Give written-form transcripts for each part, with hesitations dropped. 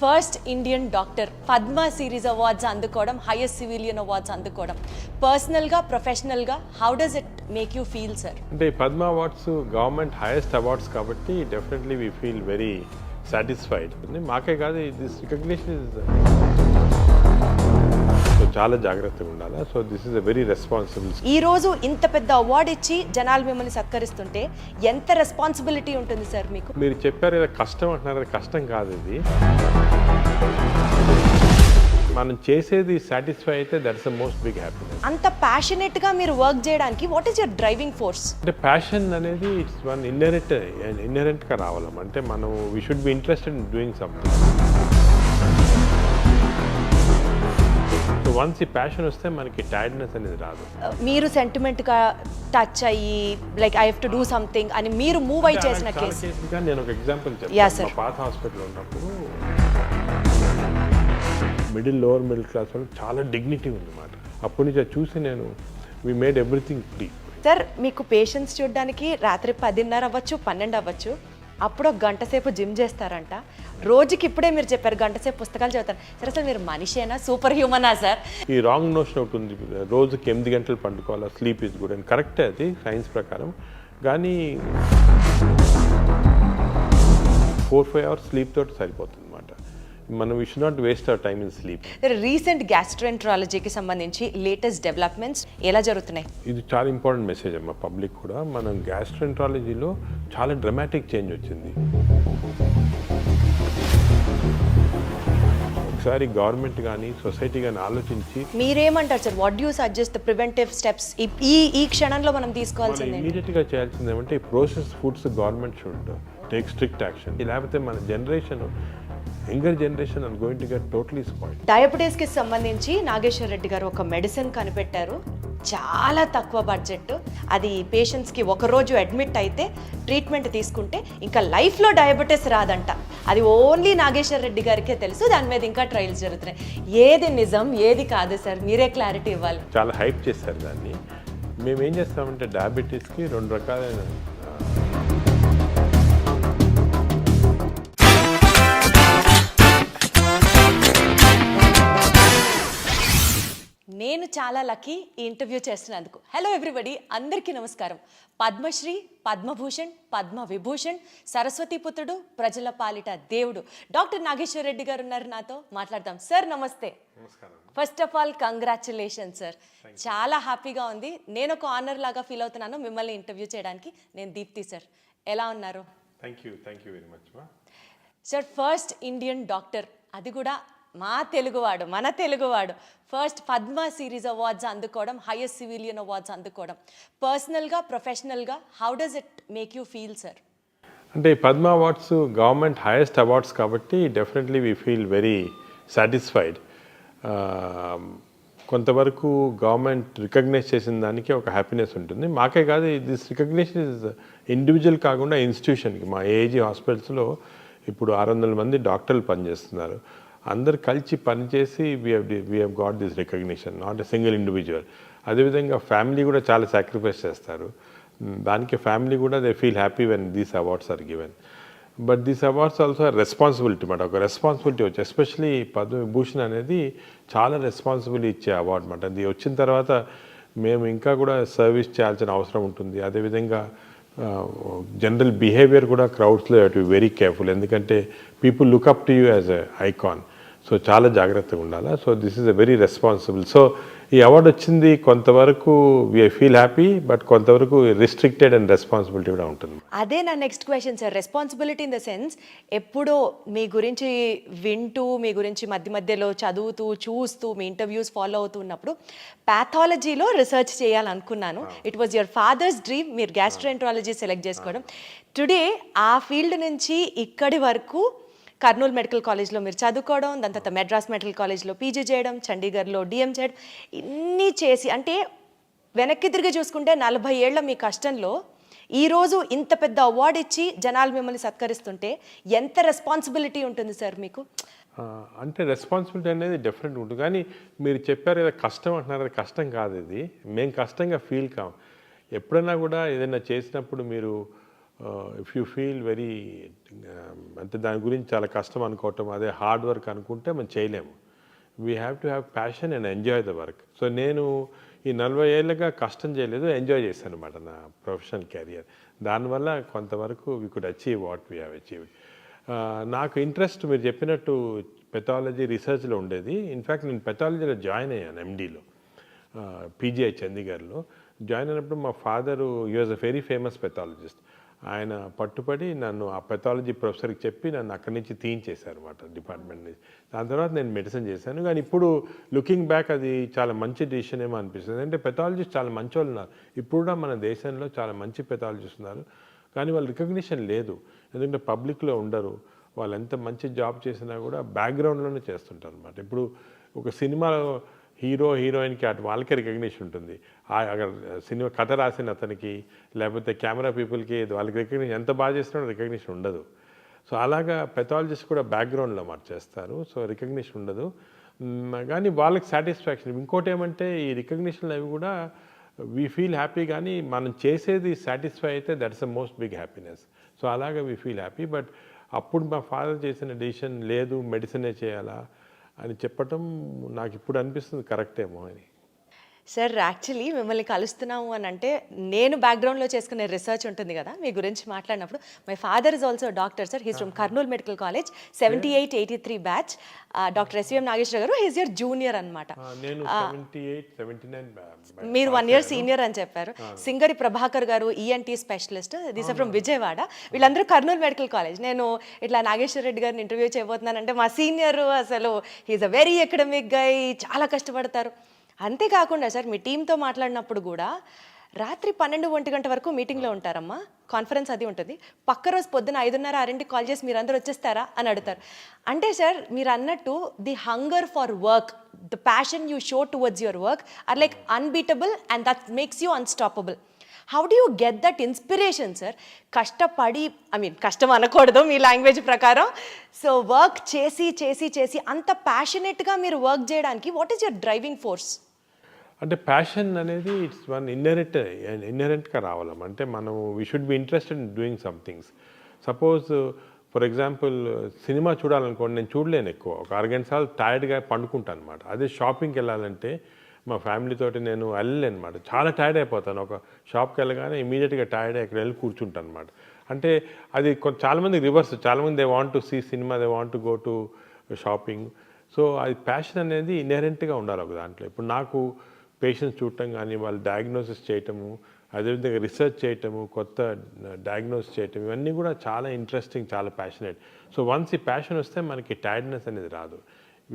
First Indian doctor Padma series awards అందుకోవడం, highest civilian awards అందుకోవడం, పర్సనల్గా ప్రొఫెషనల్గా how does it make you feel sir? అంటే Padma awards government highest awards కాబట్టి definitely we feel very satisfied. మాకే కాదు, దిస్ రికగ్నిషన్ ఇస్ సో చాలా జాగ్రత్తగా ఉండాలి. So this is a very responsible. ఈ రోజు ఇంత పెద్ద అవార్డు ఇచ్చి జనాలు మిమ్మల్ని సత్కరిస్తుంటే ఎంత రెస్పాన్సిబిలిటీ ఉంటుంది సార్ మీకు? మీరు చెప్పారు కదా కష్టం అంటున్నారు, అది కష్టం కాదు. ఇది మనం చేసేది సాటిస్ఫై అయితే that's the most big happiness. అంత ప్యాషనెట్ గా మీరు వర్క్ చేయడానికి what is your driving force? అంటే ప్యాషన్ అనేది ఇట్స్ వన్ ఇన్నరెంట్ గా రావాలం. అంటే మనం we should be interested in doing something. So once ఈ ప్యాషన్ వస్తే మనకి టైర్డ్నెస్ అనేది రాదు. మీరు సెంటిమెంట్ గా టచ్ అయ్యి like I have to do something అని మీరు మూవ్ అయి చేసిన కేసు. నేను ఒక ఎగ్జాంపుల్ చెప్తాను. మా పాత హాస్పిటల్ ఉన్నప్పుడు లోవర్ మిడిల్ క్లాస్ వాళ్ళు చాలా డిగ్నిటీ ఉందన్నమాట. అప్పటి నుంచి చూసి నేను we made everything free. Sir మీకు పేషెంట్స్ చూడడానికి రాత్రి 10:30 అవ్వచ్చు, 12 అవ్వచ్చు, అప్పుడు ఒక గంట సేపు జిమ్ చేస్తారంట. రోజుకి ఇప్పుడే మీరు చెప్పారు గంట సేపు పుస్తకాలు చదువుతారు. సార్ అసలు మీరు మనిషేనా, సూపర్ హ్యూమనా సార్? ఈ రాంగ్ నోషన్ ఒకటి ఉంది, రోజుకి 8 గంటలు పండుకోవాలా, స్లీప్ ఈజ్ గుడ్ అని. కరెక్టే అది సైన్స్ ప్రకారం. కానీ 4-5 అవర్స్ స్లీప్ తోటి సరిపోతుంది అనమాట. మనం we should not waste our time in sleep. Recent గ్యాస్ట్రోఎంట్రాలజీకి సంబంధించి లేటెస్ట్ డెవలప్మెంట్స్ ఎలా జరుగుతున్నాయి? ఇది చాలా ఇంపార్టెంట్ మెసేజ్ అమ్మా పబ్లిక్ కూడా. మనం గ్యాస్ట్రోఎంట్రాలజీలో చాలా డ్రమాటిక్ చేంజ్ వచ్చింది. ఒకసారి గవర్నమెంట్ కానీ సొసైటీ కానీ ఆలోచించి మీరేమంటారు sir? What do you suggest the preventive steps ఈ క్షణంలో మనం తీసుకోవాల్సింది? ఇమీడియట్గా చేయాల్సింది ఏమంటే ఈ process foods government should take strict action. లేకపోతే మన generation, younger generation are going to get totally spoiled. డయాబెటీస్కి సంబంధించి నాగేశ్వర్ రెడ్డి గారు ఒక మెడిసిన్ కనిపెట్టారు, చాలా తక్కువ బడ్జెట్. అది పేషెంట్స్కి ఒకరోజు అడ్మిట్ అయితే ట్రీట్మెంట్ తీసుకుంటే ఇంకా లైఫ్లో డయాబెటీస్ రాదంట. అది ఓన్లీ నాగేశ్వర్ రెడ్డి గారికే తెలుసు. దాని మీద ఇంకా ట్రయల్స్ జరుగుతున్నాయి. ఏది నిజం ఏది కాదు సార్, మీరే క్లారిటీ ఇవ్వాలి. చాలా హైప్ చేస్తారు దాన్ని. మేము ఏం చేస్తామంటే డయాబెటీస్కి 2 రకాలైన నేను చాలా లక్కీ ఈ ఇంటర్వ్యూ చేస్తున్నందుకు. హలో ఎవ్రీబడి, అందరికీ నమస్కారం. పద్మశ్రీ, పద్మభూషణ్, పద్మ విభూషణ్, సరస్వతి పుత్రుడు, ప్రజల పాలిట దేవుడు డాక్టర్ నాగేశ్వర్ రెడ్డి గారు ఉన్నారు నాతో. మాట్లాడదాం. సార్ నమస్తే. First of all congratulation sir. చాలా హ్యాపీగా ఉంది. నేను ఒక ఆనర్ లాగా ఫీల్ అవుతున్నాను మిమ్మల్ని ఇంటర్వ్యూ చేయడానికి. నేను దీప్తి సార్. ఎలా ఉన్నారు? Thank you very much sir. First Indian doctor, అది కూడా మా తెలుగువాడు, మన తెలుగువాడు, ఫస్ట్ పద్మ సిరీస్ అవార్డ్స్ అందుకోవడం, హైయెస్ట్ సివిలియన్ అవార్డ్స్ అందుకోవడం, పర్సనల్గా ప్రొఫెషనల్గా how does it make you feel sir? అంటే Padma awards government highest awards కాబట్టి definitely we feel very satisfied. కొంతవరకు గవర్నమెంట్ రికగ్నైజ్ చేసిన దానికి ఒక హ్యాపీనెస్ ఉంటుంది. మాకే కాదు, దిస్ రికగ్నిషన్ ఇస్ ఇండివిజువల్ కాకుండా ఇన్స్టిట్యూషన్కి. మా ఏజీ హాస్పిటల్స్లో ఇప్పుడు 600 మంది డాక్టర్లు పనిచేస్తున్నారు. అందరు కలిసి పనిచేసి we have got this recognition, not a single individual. అదేవిధంగా ఫ్యామిలీ కూడా చాలా సాక్రిఫైస్ చేస్తారు. దానికి ఫ్యామిలీ కూడా they feel happy when these awards are given. But these awards also responsibility మాట. ఒక రెస్పాన్సిబిలిటీ వచ్చి ఎస్పెషలీ పద్మ విభూషణ్ అనేది చాలా రెస్పాన్సిబిలిటీ ఇచ్చే అవార్డు మాట. అది వచ్చిన తర్వాత మేము ఇంకా కూడా సర్వీస్ చేయాల్సిన అవసరం ఉంటుంది. అదేవిధంగా జనరల్ బిహేవియర్ కూడా క్రౌడ్స్లో you to be very careful. ఎందుకంటే people look up to you as a icon. So చాలా జాగ్రత్తగా ఉండాలి. So this is a very responsible. So ఈ అవార్డు వచ్చింది కొంతవరకు వి ఫీల్ హ్యాపీ, బట్ కొంతవరకు రిస్ట్రిక్టెడ్ అండ్ రెస్పాన్సిబిలిటీ కూడా ఉంటుంది. అదే నా next question sir. Responsibility in the sense, ఎప్పుడో మీ గురించి వింటూ, మీ గురించి మధ్యలో చదువుతూ, చూస్తూ, మీ ఇంటర్వ్యూస్ ఫాలో అవుతూ ఉన్నప్పుడు ప్యాథాలజీలో రీసెర్చ్ చేయాలనుకున్నాను. It was your father's dream. మీరు గ్యాస్ట్రోఎంట్రాలజీ సెలెక్ట్ చేసుకోవడం. టుడే ఆ ఫీల్డ్ నుంచి ఇక్కడి వరకు కర్నూలు మెడికల్ కాలేజ్లో మీరు చదువుకోవడం, దాని తర్వాత మెడ్రాస్ మెడికల్ కాలేజ్లో పీజీ చేయడం, చండీగఢ్లో డిఎం చేయడం, ఇన్ని చేసి అంటే వెనక్కి తిరిగి చూసుకుంటే 40 ఏళ్ల మీ కష్టంలో ఈరోజు ఇంత పెద్ద అవార్డు ఇచ్చి జనాలు మిమ్మల్ని సత్కరిస్తుంటే ఎంత రెస్పాన్సిబిలిటీ ఉంటుంది సార్ మీకు? అంటే రెస్పాన్సిబిలిటీ అనేది డెఫినెట్ ఉంటుంది. కానీ మీరు చెప్పారు కదా కష్టం అంటున్నారు, అది కష్టం కాదు. ఇది మేము కష్టంగా ఫీల్ కాం. ఎప్పుడైనా కూడా ఏదైనా చేసినప్పుడు మీరు ఇఫ్ యూ ఫీల్ వెరీ అంటే దాని గురించి చాలా కష్టం అనుకోవటం, అదే హార్డ్ వర్క్ అనుకుంటే మనం చేయలేము. We have to have passion and enjoy the work. So నేను ఈ 40 ఏళ్ళుగా కష్టం చేయలేదు, ఎంజాయ్ చేశాను అనమాట నా ప్రొఫెషనల్ కెరియర్. దానివల్ల కొంతవరకు we could achieve what we have achieved. నాకు ఇంట్రెస్ట్ మీరు చెప్పినట్టు పెథాలజీ రీసెర్చ్లో ఉండేది. ఇన్ఫ్యాక్ట్ నేను పెథాలజీలో జాయిన్ అయ్యాను ఎండీలో, పీజీఐ చండీగఢ్లో. జాయిన్ అయినప్పుడు మా father he was a very famous pathologist. ఆయన పట్టుపడి నన్ను ఆ పెథాలజీ ప్రొఫెసర్కి చెప్పి నన్ను అక్కడి నుంచి తీయించేశారు అనమాట డిపార్ట్మెంట్ నుంచి. దాని తర్వాత నేను మెడిసిన్ చేశాను. కానీ ఇప్పుడు లుకింగ్ బ్యాక్ అది చాలా మంచి డిసిషన్ ఏమో అనిపిస్తుంది. అంటే పెథాలజిస్ట్ చాలా మంచి వాళ్ళు ఉన్నారు, ఇప్పుడు కూడా మన దేశంలో చాలా మంచి పెథాలజిస్ట్ ఉన్నారు. కానీ వాళ్ళు రికగ్నిషన్ లేదు, ఎందుకంటే పబ్లిక్లో ఉండరు. వాళ్ళు ఎంత మంచి జాబ్ చేసినా కూడా బ్యాక్గ్రౌండ్లోనే చేస్తుంటారు అనమాట. ఇప్పుడు ఒక సినిమాలో హీరో హీరోయిన్కి అటు వాళ్ళకే రికగ్నిషన్ ఉంటుంది, అక్కడ సినిమా కథ రాసిన అతనికి లేకపోతే కెమెరా పీపుల్కి వాళ్ళకి రికగ్నిషన్, ఎంత బాగా చేసినా రికగ్నిషన్ ఉండదు. సో అలాగా పెథాలజిస్ట్ కూడా బ్యాక్గ్రౌండ్లో చేస్తారు, సో రికగ్నిషన్ ఉండదు. కానీ వాళ్ళకి సాటిస్ఫాక్షన్. ఇంకోటి ఏమంటే ఈ రికగ్నిషన్ అవి కూడా వీ ఫీల్ హ్యాపీ, కానీ మనం చేసేది సాటిస్ఫై అయితే that's the most big happiness. So అలాగా వీ ఫీల్ హ్యాపీ. బట్ అప్పుడు మా ఫాదర్ చేసిన డెసిషన్ లేదు మెడిసినే చేయాలా అని చెప్పటం నాకు ఇప్పుడు అనిపిస్తుంది కరెక్టేమో అని. సార్ యాక్చువల్లీ మిమ్మల్ని కలుస్తున్నాము అని అంటే నేను బ్యాక్గ్రౌండ్లో చేసుకునే రీసెర్చ్ ఉంటుంది కదా మీ గురించి మాట్లాడినప్పుడు. My father is also doctor sir, he's from Kurnool medical college 78-83 batch. Doctor SVM Nageswara గారు హీస్ యువర్ జూనియర్ అనమాట. మీరు 1 year సీనియర్ అని చెప్పారు. Singari Prabhakar garu ENT specialist, this are from Vijayawada. వీళ్ళందరూ కర్నూల్ మెడికల్ కాలేజ్. నేను ఇట్లా నాగేశ్వర రెడ్డి గారిని ఇంటర్వ్యూ చేయబోతున్నానంటే మా సీనియర్ అసలు హీస్ అ వెరీ ఎకడమిక్ గై, చాలా కష్టపడతారు. అంతేకాకుండా సార్ మీ టీంతో మాట్లాడినప్పుడు కూడా రాత్రి 12-1 గంట వరకు మీటింగ్లో ఉంటారమ్మా, కాన్ఫరెన్స్ అది ఉంటుంది. పక్క రోజు పొద్దున 5:30-6కి కాల్ చేసి మీరు అందరూ వచ్చేస్తారా అని అడుగుతారు. అంటే సార్ మీరు అన్నట్టు the hunger for work, the passion you show towards your work or like unbeatable and that makes you unstoppable. How do you get that inspiration sir? కష్టపడి, కష్టం అనకూడదు మీ లాంగ్వేజ్ ప్రకారం, సో వర్క్ చేసి చేసి చేసి అంత ప్యాషనెట్గా మీరు వర్క్ చేయడానికి what is your driving force? అంటే ప్యాషన్ అనేది ఇట్స్ వన్ ఇన్నరెంట్గా రావాలమ్మ. అంటే మనం we should be interested in doing some things. Suppose for example cinema చూడాలనుకోండి, నేను చూడలేను ఎక్కువ, ఒక 6 గంటలు టైర్డ్గా పండుకుంటాను అనమాట. అదే షాపింగ్కి వెళ్ళాలంటే మా ఫ్యామిలీతోటి నేను వెళ్ళలేను అనమాట, చాలా టైర్డ్ అయిపోతాను. ఒక షాప్కి వెళ్ళగానే ఇమీడియట్గా టైర్డ్ అక్కడ వెళ్ళి కూర్చుంటాను అనమాట. అంటే అది చాలామంది రివర్స్, చాలామంది they want to see cinema, they want to go to shopping. So అది ప్యాషన్ అనేది ఇన్హెరెంట్గా ఉండాలి ఒక దాంట్లో. ఇప్పుడు నాకు పేషెంట్స్ చూడటం కానీ, వాళ్ళు డయాగ్నోసిస్ చేయటము, అదేవిధంగా రీసెర్చ్ చేయటము, కొత్త డయాగ్నోసిస్ చేయటం, ఇవన్నీ కూడా చాలా ఇంట్రెస్టింగ్, చాలా ప్యాషనేట్. సో వన్స్ ఈ ప్యాషన్ వస్తే మనకి టైర్డ్నెస్ అనేది రాదు.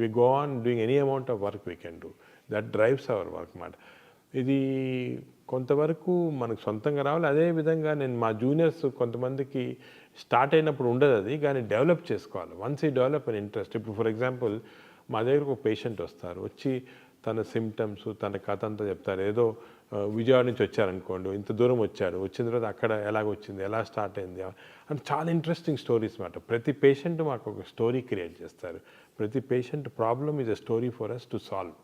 We go on doing any amount of work we can do, that drives our work మాట. ఇది కొంతవరకు మనకు సొంతంగా రావాలి. అదేవిధంగా నేను మా జూనియర్స్ కొంతమందికి స్టార్ట్ అయినప్పుడు ఉండదు అది, కానీ డెవలప్ చేసుకోవాలి. వన్స్ ఈ డెవలప్ అన్ ఇంట్రెస్ట్. ఇప్పుడు ఫర్ ఎగ్జాంపుల్ మా దగ్గరకు ఒక పేషెంట్ వస్తారు, వచ్చి తన సిమ్టమ్స్, తన కథ అంతా చెప్తారు. ఏదో విజయవాడ నుంచి వచ్చారనుకోండి, ఇంత దూరం వచ్చాడు, వచ్చిన తర్వాత అక్కడ ఎలాగొచ్చింది, ఎలా స్టార్ట్ అయింది అని చాలా ఇంట్రెస్టింగ్ స్టోరీస్ మాట. ప్రతి పేషెంట్ మాకు ఒక స్టోరీ క్రియేట్ చేస్తారు. ప్రతి patient problem is a story for us to solve,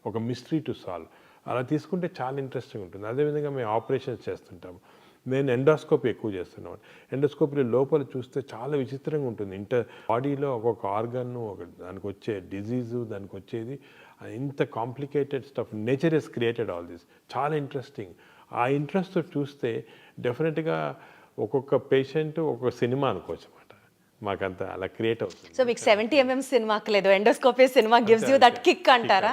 ఒక మిస్టరీ టు సాల్వ్. అలా తీసుకుంటే చాలా ఇంట్రెస్టింగ్ ఉంటుంది. అదేవిధంగా మేము ఆపరేషన్స్ చేస్తుంటాము. నేను ఎండోస్కోపీ ఎక్కువ చేస్తున్నాను. ఎండోస్కోపీలో లోపల చూస్తే చాలా విచిత్రంగా ఉంటుంది. బాడీలో ఒక్కొక్క ఆర్గన్, దానికి వచ్చే డిజీజు, దానికి వచ్చేది ఇంత complicated stuff. Nature has created all this. చాలా ఇంట్రెస్టింగ్. ఆ ఇంట్రెస్ట్ చూస్తే డెఫినెట్గా ఒక్కొక్క పేషెంట్ ఒక్కొక్క సినిమా అనుకోవచ్చు అనమాట. మాకంతా అలా క్రియేట్ అవుతుంది. సో మీకు 70mm సినిమాకి లేదు, endoscopy cinema gives you that kick అంటారా?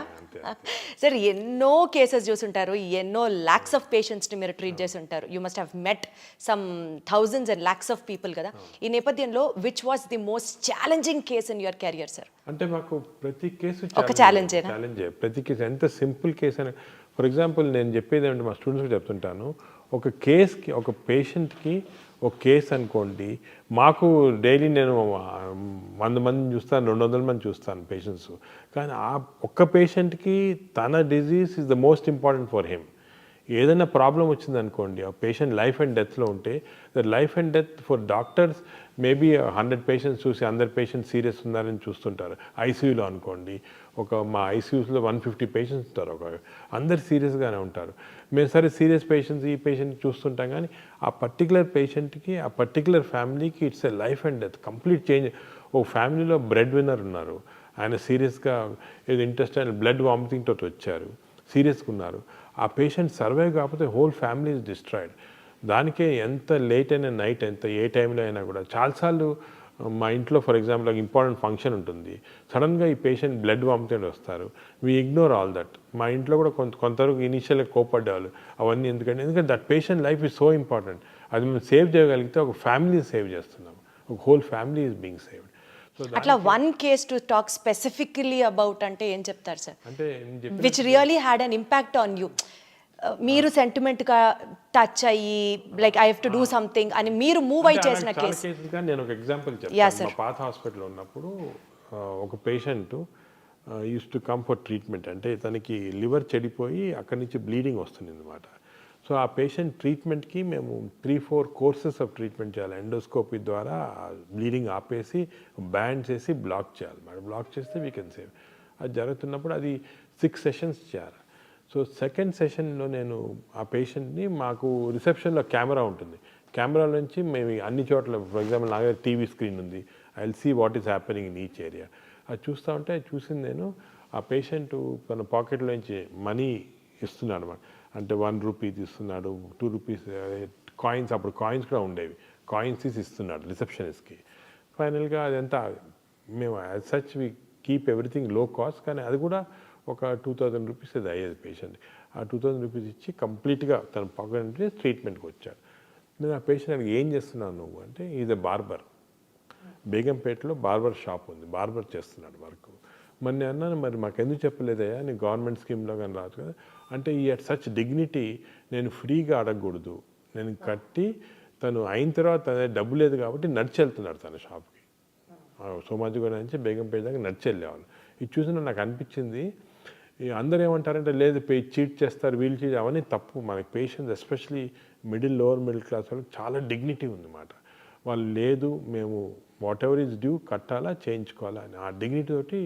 సార్ ఎన్నో కేసెస్ చూసుంటారు, ఎన్నో లాక్స్ ఆఫ్ పేషెంట్స్ని మీరు ట్రీట్ చేసి ఉంటారు. You must have met some thousands and lakhs of people కదా. ఈ నేపథ్యంలో which was the most challenging case in your career sir? అంటే మాకు ప్రతి కేసు ఒక ఛాలెంజే. ప్రతి కేసు ఎంత సింపుల్ కేసు అని. ఫర్ ఎగ్జాంపుల్ నేను చెప్పేది ఏంటంటే మా స్టూడెంట్స్కి చెప్తుంటాను, ఒక కేస్కి, ఒక పేషెంట్కి ఒక కేసు అనుకోండి, మాకు డైలీ నేను 100 మందిని చూస్తాను, 200 మంది చూస్తాను పేషెంట్స్. కానీ ఆ ఒక్క పేషెంట్కి తన disease is the most important for him. ఏదైనా ప్రాబ్లం వచ్చిందనుకోండి, ఆ పేషెంట్ లైఫ్ అండ్ డెత్లో ఉంటే, the life and death for doctors maybe 100 patients చూసి అందరు పేషెంట్స్ సీరియస్ ఉన్నారని చూస్తుంటారు. ఐసీయూలో అనుకోండి, మా ఐసీయూస్లో 150 పేషెంట్స్ ఉంటారు, అందరు సీరియస్గానే ఉంటారు. మేము సరే సీరియస్ పేషెంట్స్ ఈ పేషెంట్ చూస్తుంటాం, కానీ ఆ పర్టికులర్ పేషెంట్కి, ఆ పర్టికులర్ ఫ్యామిలీకి it's a life and death, complete change. ఒక ఫ్యామిలీలో బ్రెడ్ విన్నర్ ఉన్నారు, ఆయన సీరియస్గా ఏదో ఇంటెస్టైనల్ బ్లడ్ వామిటింగ్ తోటి వచ్చారు, సీరియస్గా ఉన్నారు. ఆ పేషెంట్ సర్వైవ్ కాకపోతే హోల్ ఫ్యామిలీ ఇస్ డిస్ట్రాయిడ్. దానికే ఎంత లేట్ అయినా, నైట్ ఎంత ఏ టైంలో అయినా కూడా చాలాసార్లు మా ఇంట్లో ఫర్ ఎగ్జాంపుల్ ఒక ఇంపార్టెంట్ ఫంక్షన్ ఉంటుంది, సడన్గా ఈ పేషెంట్ బ్లడ్ వామిటింగ్ వస్తారు, వీ ఇగ్నోర్ ఆల్ దట్. మా ఇంట్లో కూడా కొంతవరకు ఇనీషియల్గా కోపడ్డారు అవన్నీ, ఎందుకంటే that patient life is so important. అది మేము సేవ్ చేయగలిగితే ఒక ఫ్యామిలీ సేవ్ చేస్తున్నాం, ఒక whole family is being saved. అట్లా one case to talk specifically about అంటే ఏం చెప్తారు సార్, అంటే which really had an impact on you? మీరు సెంటిమెంట్గా టచ్ అయ్యి like I have to do something అని మీరు మూవ్ అయి చేసిన కేసు? నేను ఒక ఎగ్జాంపుల్ చెప్తాను. మా పాత హాస్పిటల్లో ఉన్నప్పుడు ఒక patient use to come for treatment. అంటే తనకి లివర్ చెడిపోయి అక్కడి నుంచి బ్లీడింగ్ వస్తుంది అన్నమాట. సో ఆ పేషెంట్ ట్రీట్మెంట్కి మేము 3-4 కోర్సెస్ ఆఫ్ ట్రీట్మెంట్ చేయాలి. ఎండోస్కోపీ ద్వారా బ్లీడింగ్ ఆపేసి బ్యాండ్ చేసి బ్లాక్ చేయాలి. మరి బ్లాక్ చేస్తే వీ కెన్ సేవ్. అది జరుగుతున్నప్పుడు అది 6 సెషన్స్ చేయాలి. సో సెకండ్ సెషన్లో నేను ఆ పేషెంట్ని, మాకు రిసెప్షన్లో కెమెరా ఉంటుంది, కెమెరా నుంచి మేము అన్ని చోట్ల ఫర్ ఎగ్జాంపుల్ నా దగ్గర టీవీ స్క్రీన్ ఉంది, I will see what is happening in each area. అది చూస్తూ ఉంటే చూసింది నేను, ఆ పేషెంట్ తన పాకెట్లో నుంచి మనీ ఇస్తున్నాడు అనమాట. అంటే 1 రూపీ తీస్తున్నాడు, 2 రూపీస్ కాయిన్స్, అప్పుడు కాయిన్స్ కూడా ఉండేవి, కాయిన్స్ తీసి ఇస్తున్నాడు రిసెప్షనిస్ట్కి. ఫైనల్గా అదంతా మేము as such we keep everything low cost, కానీ అది కూడా ఒక 2000 రూపీస్ అది అయ్యేది పేషెంట్. ఆ 2000 రూపీస్ ఇచ్చి కంప్లీట్గా తన పాకెట్ నుంచి ట్రీట్మెంట్కి వచ్చాడు. నేను ఆ పేషెంట్ ఏం చేస్తున్నావు నువ్వు అంటే, ఈజ్ ఎ బార్బర్, బేగంపేటలో బార్బర్ షాప్ ఉంది, బార్బర్ చేస్తున్నాడు వర్క్. మరి నేను అన్నాను, మరి మాకు ఎందుకు చెప్పలేదయ్యా, నీ గవర్నమెంట్ స్కీమ్లో కానీ రాదు కదా అంటే, ఈ అట్ సచ్ డిగ్నిటీ నేను ఫ్రీగా అడగకూడదు, నేను కట్టి తను అయిన తర్వాత డబ్బు లేదు కాబట్టి నడిచి వెళ్తున్నాడు తన షాప్కి. సోమాజిగూడ నుంచి బేగంపేట దాకా నడిచి వెళ్ళేవాళ్ళు. ఇది చూసిన నాకు అనిపించింది, అందరూ ఏమంటారంటే లేదు చీట్ చేస్తారు, వీళ్ళు చీట్, అవన్నీ తప్పు. మనకి patients especially lower middle class వాళ్ళకి చాలా డిగ్నిటీ ఉందన్నమాట. వాళ్ళు లేదు మేము వాట్ ఎవర్ ఈజ్ డ్యూ కట్టాలా చేయించుకోవాలా అని ఆ డిగ్నిటీ తోటి.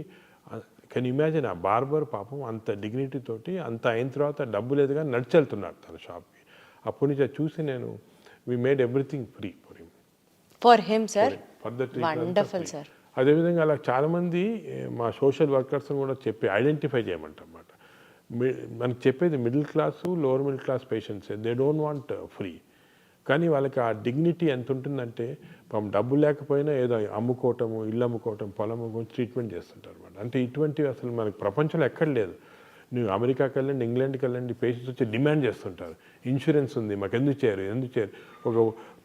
కెన్ ఇమాజిన్ ఆ బార్బర్ పాపం అంత డిగ్నిటీ తోటి అంత అయిన తర్వాత డబ్బు లేదు కానీ నడిచి వెళ్తున్నాడు తన షాప్కి. అప్పటి నుంచి అది చూసి నేను we made everything free for him sir. For the wonderful sir. అదేవిధంగా అలా చాలామంది మా సోషల్ వర్కర్స్ని కూడా చెప్పి ఐడెంటిఫై చేయమంటారన్నమాట. మనకు చెప్పేది middle class, lower middle class పేషెంట్సే, దే డోంట్ వాంట్ ఫ్రీ. కానీ వాళ్ళకి ఆ డిగ్నిటీ ఎంత ఉంటుందంటే, పాపం డబ్బు లేకపోయినా ఏదో అమ్ముకోవటము, ఇల్లు అమ్ముకోవటం, పొలం అమ్ముకోవటం ట్రీట్మెంట్ చేస్తుంటారు అనమాట. అంటే ఇటువంటివి అసలు మనకి ప్రపంచంలో ఎక్కడ లేదు. నువ్వు అమెరికాకి వెళ్ళండి, ఇంగ్లాండ్కి వెళ్ళండి, పేషెంట్స్ వచ్చి డిమాండ్ చేస్తుంటారు, ఇన్సూరెన్స్ ఉంది మాకు ఎందుకు చేయరు. ఒక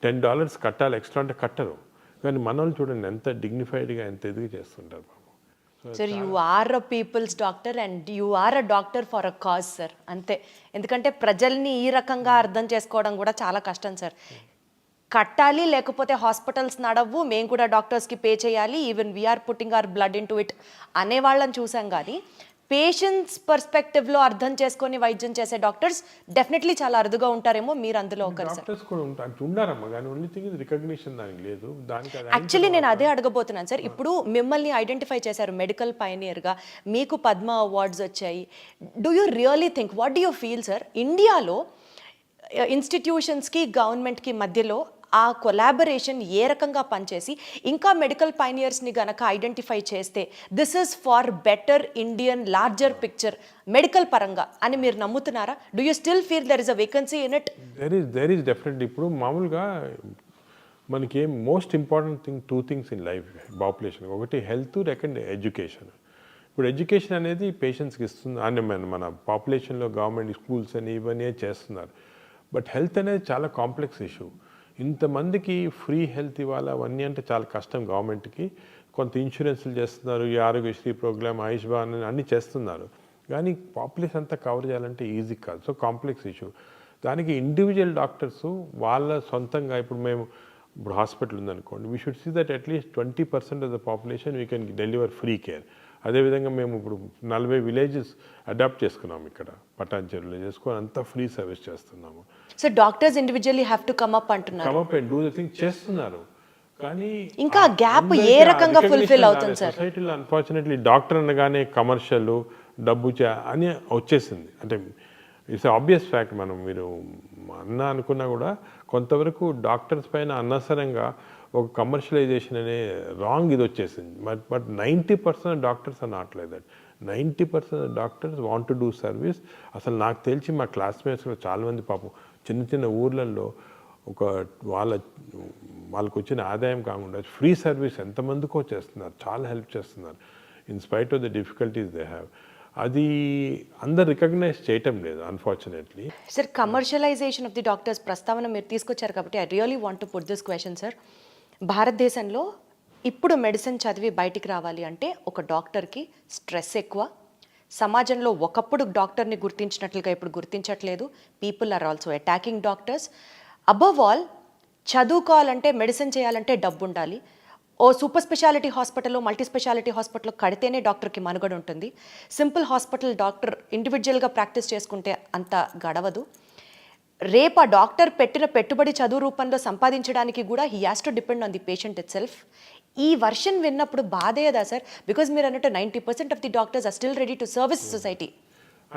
$10 కట్టాలి ఎక్స్ట్రా అంటే కట్టరు. కానీ మన వాళ్ళు చూడండి ఎంత డిగ్నిఫైడ్గా ఎంత ఎదుగు చేస్తుంటారు బాబు. Sir you are a people's doctor and you are a doctor for a cause sir. అంతే. ఎందుకంటే ప్రజల్ని ఈ రకంగా అర్థం చేసుకోవడం కూడా చాలా కష్టం సార్. కట్టాలి లేకపోతే హాస్పిటల్స్ నడవు, మేము కూడా డాక్టర్స్కి పే చేయాలి, even we're putting our blood into it అనే వాళ్ళని చూసాం. కానీ పేషెంట్స్ పర్స్పెక్టివ్లో అర్థం చేసుకొని వైద్యం చేసే డాక్టర్స్ డెఫినెట్లీ చాలా అరుదుగా ఉంటారేమో, మీరు అందులో ఒకరు సార్. యాక్చువల్లీ నేను అదే అడగబోతున్నాను సార్. ఇప్పుడు మిమ్మల్ని ఐడెంటిఫై చేశారు మెడికల్ పైనియర్గా, మీకు పద్మ అవార్డ్స్ వచ్చాయి. Do you really think, what do you feel sir, ఇండియాలో ఇన్స్టిట్యూషన్స్కి గవర్నమెంట్కి మధ్యలో ఆ కొలాబరేషన్ ఏ రకంగా పనిచేసి ఇంకా మెడికల్ పైనియర్స్ని గనక ఐడెంటిఫై చేస్తే this is far better Indian larger picture medical పరంగా అని మీరు నమ్ముతున్నారా? Do you still feel there is a vacancy in it? There is definitely. ఇప్పుడు మామూలుగా మనకి most important thing 2 things in life population. ఒకటి హెల్త్, సెకండ్ ఎడ్యుకేషన్. ఇప్పుడు education అనేది పేషెంట్స్కి ఇస్తుంది అని మన పాపులేషన్లో గవర్నమెంట్ స్కూల్స్ అని ఇవన్నీ చేస్తున్నారు. బట్ హెల్త్ అనేది చాలా కాంప్లెక్స్ ఇష్యూ. ఇంతమందికి ఫ్రీ హెల్త్ ఇవ్వాలి అవన్నీ అంటే చాలా కష్టం గవర్నమెంట్కి. కొంత ఇన్సూరెన్స్లు చేస్తున్నారు, ఈ ఆరోగ్యశ్రీ ప్రోగ్రామ్, ఆయుష్మాన్ అన్నీ చేస్తున్నారు, కానీ పాపులేషన్ అంతా కవర్ చేయాలంటే ఈజీ కాదు. So complex issue. దానికి ఇండివిజువల్ డాక్టర్స్ వాళ్ళ సొంతంగా, ఇప్పుడు హాస్పిటల్ ఉందనుకోండి, we should see that at least 20% of the population we can deliver free care. అదేవిధంగా మేము ఇప్పుడు 40 విలేజెస్ అడాప్ట్ చేసుకున్నాం ఇక్కడ పటాన్చెరులో చేసుకొని అంతా ఫ్రీ సర్వీస్ చేస్తున్నాము. So doctors individually have to come up అంటున్నారు. Come up and do the thing చేస్తున్నారు. కానీ ఇంకా గ్యాప్ ఏ రకంగా ఫుల్ఫిల్ అవుతుంది సార్? సొసైటీలో అన్ఫార్చునేట్లీ డాక్టర్ అనగానే కమర్షియల్ డబ్బు అని వచ్చేసింది. అంటే ఇట్స్ ఆబ్వియస్ ఫ్యాక్ట్. మీరు అనుకున్నా కూడా కొంతవరకు డాక్టర్స్ పైన అనవసరంగా ఒక కమర్షియలైజేషన్ అనే రాంగ్ ఇది వచ్చేసింది. But 90% doctors are not like that. 90% doctors want to do service. అసలు నాకు తెలిసి మా క్లాస్మేట్స్లో చాలామంది పాపం చిన్న చిన్న ఊర్లలో వాళ్ళకు వచ్చిన ఆదాయం కాకుండా ఫ్రీ సర్వీస్ ఎంతమందికో చేస్తున్నారు, చాలా హెల్ప్ చేస్తున్నారు in spite of the difficulties they have. అది అందరు రికగ్నైజ్ చేయటం లేదు unfortunately. Sir, commercialisation of the doctors ప్రస్తావన మీరు తీసుకొచ్చారు కాబట్టి I really want to put this question sir. భారతదేశంలో ఇప్పుడు మెడిసిన్ చదివి బయటికి రావాలి అంటే ఒక డాక్టర్కి స్ట్రెస్ ఎక్కువ. సమాజంలో ఒకప్పుడు డాక్టర్ని గుర్తించినట్లుగా ఇప్పుడు గుర్తించట్లేదు. People are also attacking doctors. Above all, చదువుకోవాలంటే మెడిసిన్ చేయాలంటే డబ్బు ఉండాలి. ఓ సూపర్ స్పెషాలిటీ హాస్పిటల్లో మల్టీ స్పెషాలిటీ హాస్పిటల్లో కడితేనే డాక్టర్కి మనుగడ ఉంటుంది. సింపుల్ హాస్పిటల్ డాక్టర్ ఇండివిజువల్గా ప్రాక్టీస్ చేసుకుంటే అంత గడవదు. రేపు ఆ డాక్టర్ పెట్టిన పెట్టుబడి చదువు రూపంలో సంపాదించడానికి కూడా he has to depend on the patient itself. ఈ వర్షన్ విన్నప్పుడు బాధేయదా సార్? బికాజ్ మీరు అన్నట్టు 90% of the doctors are still ready to service society.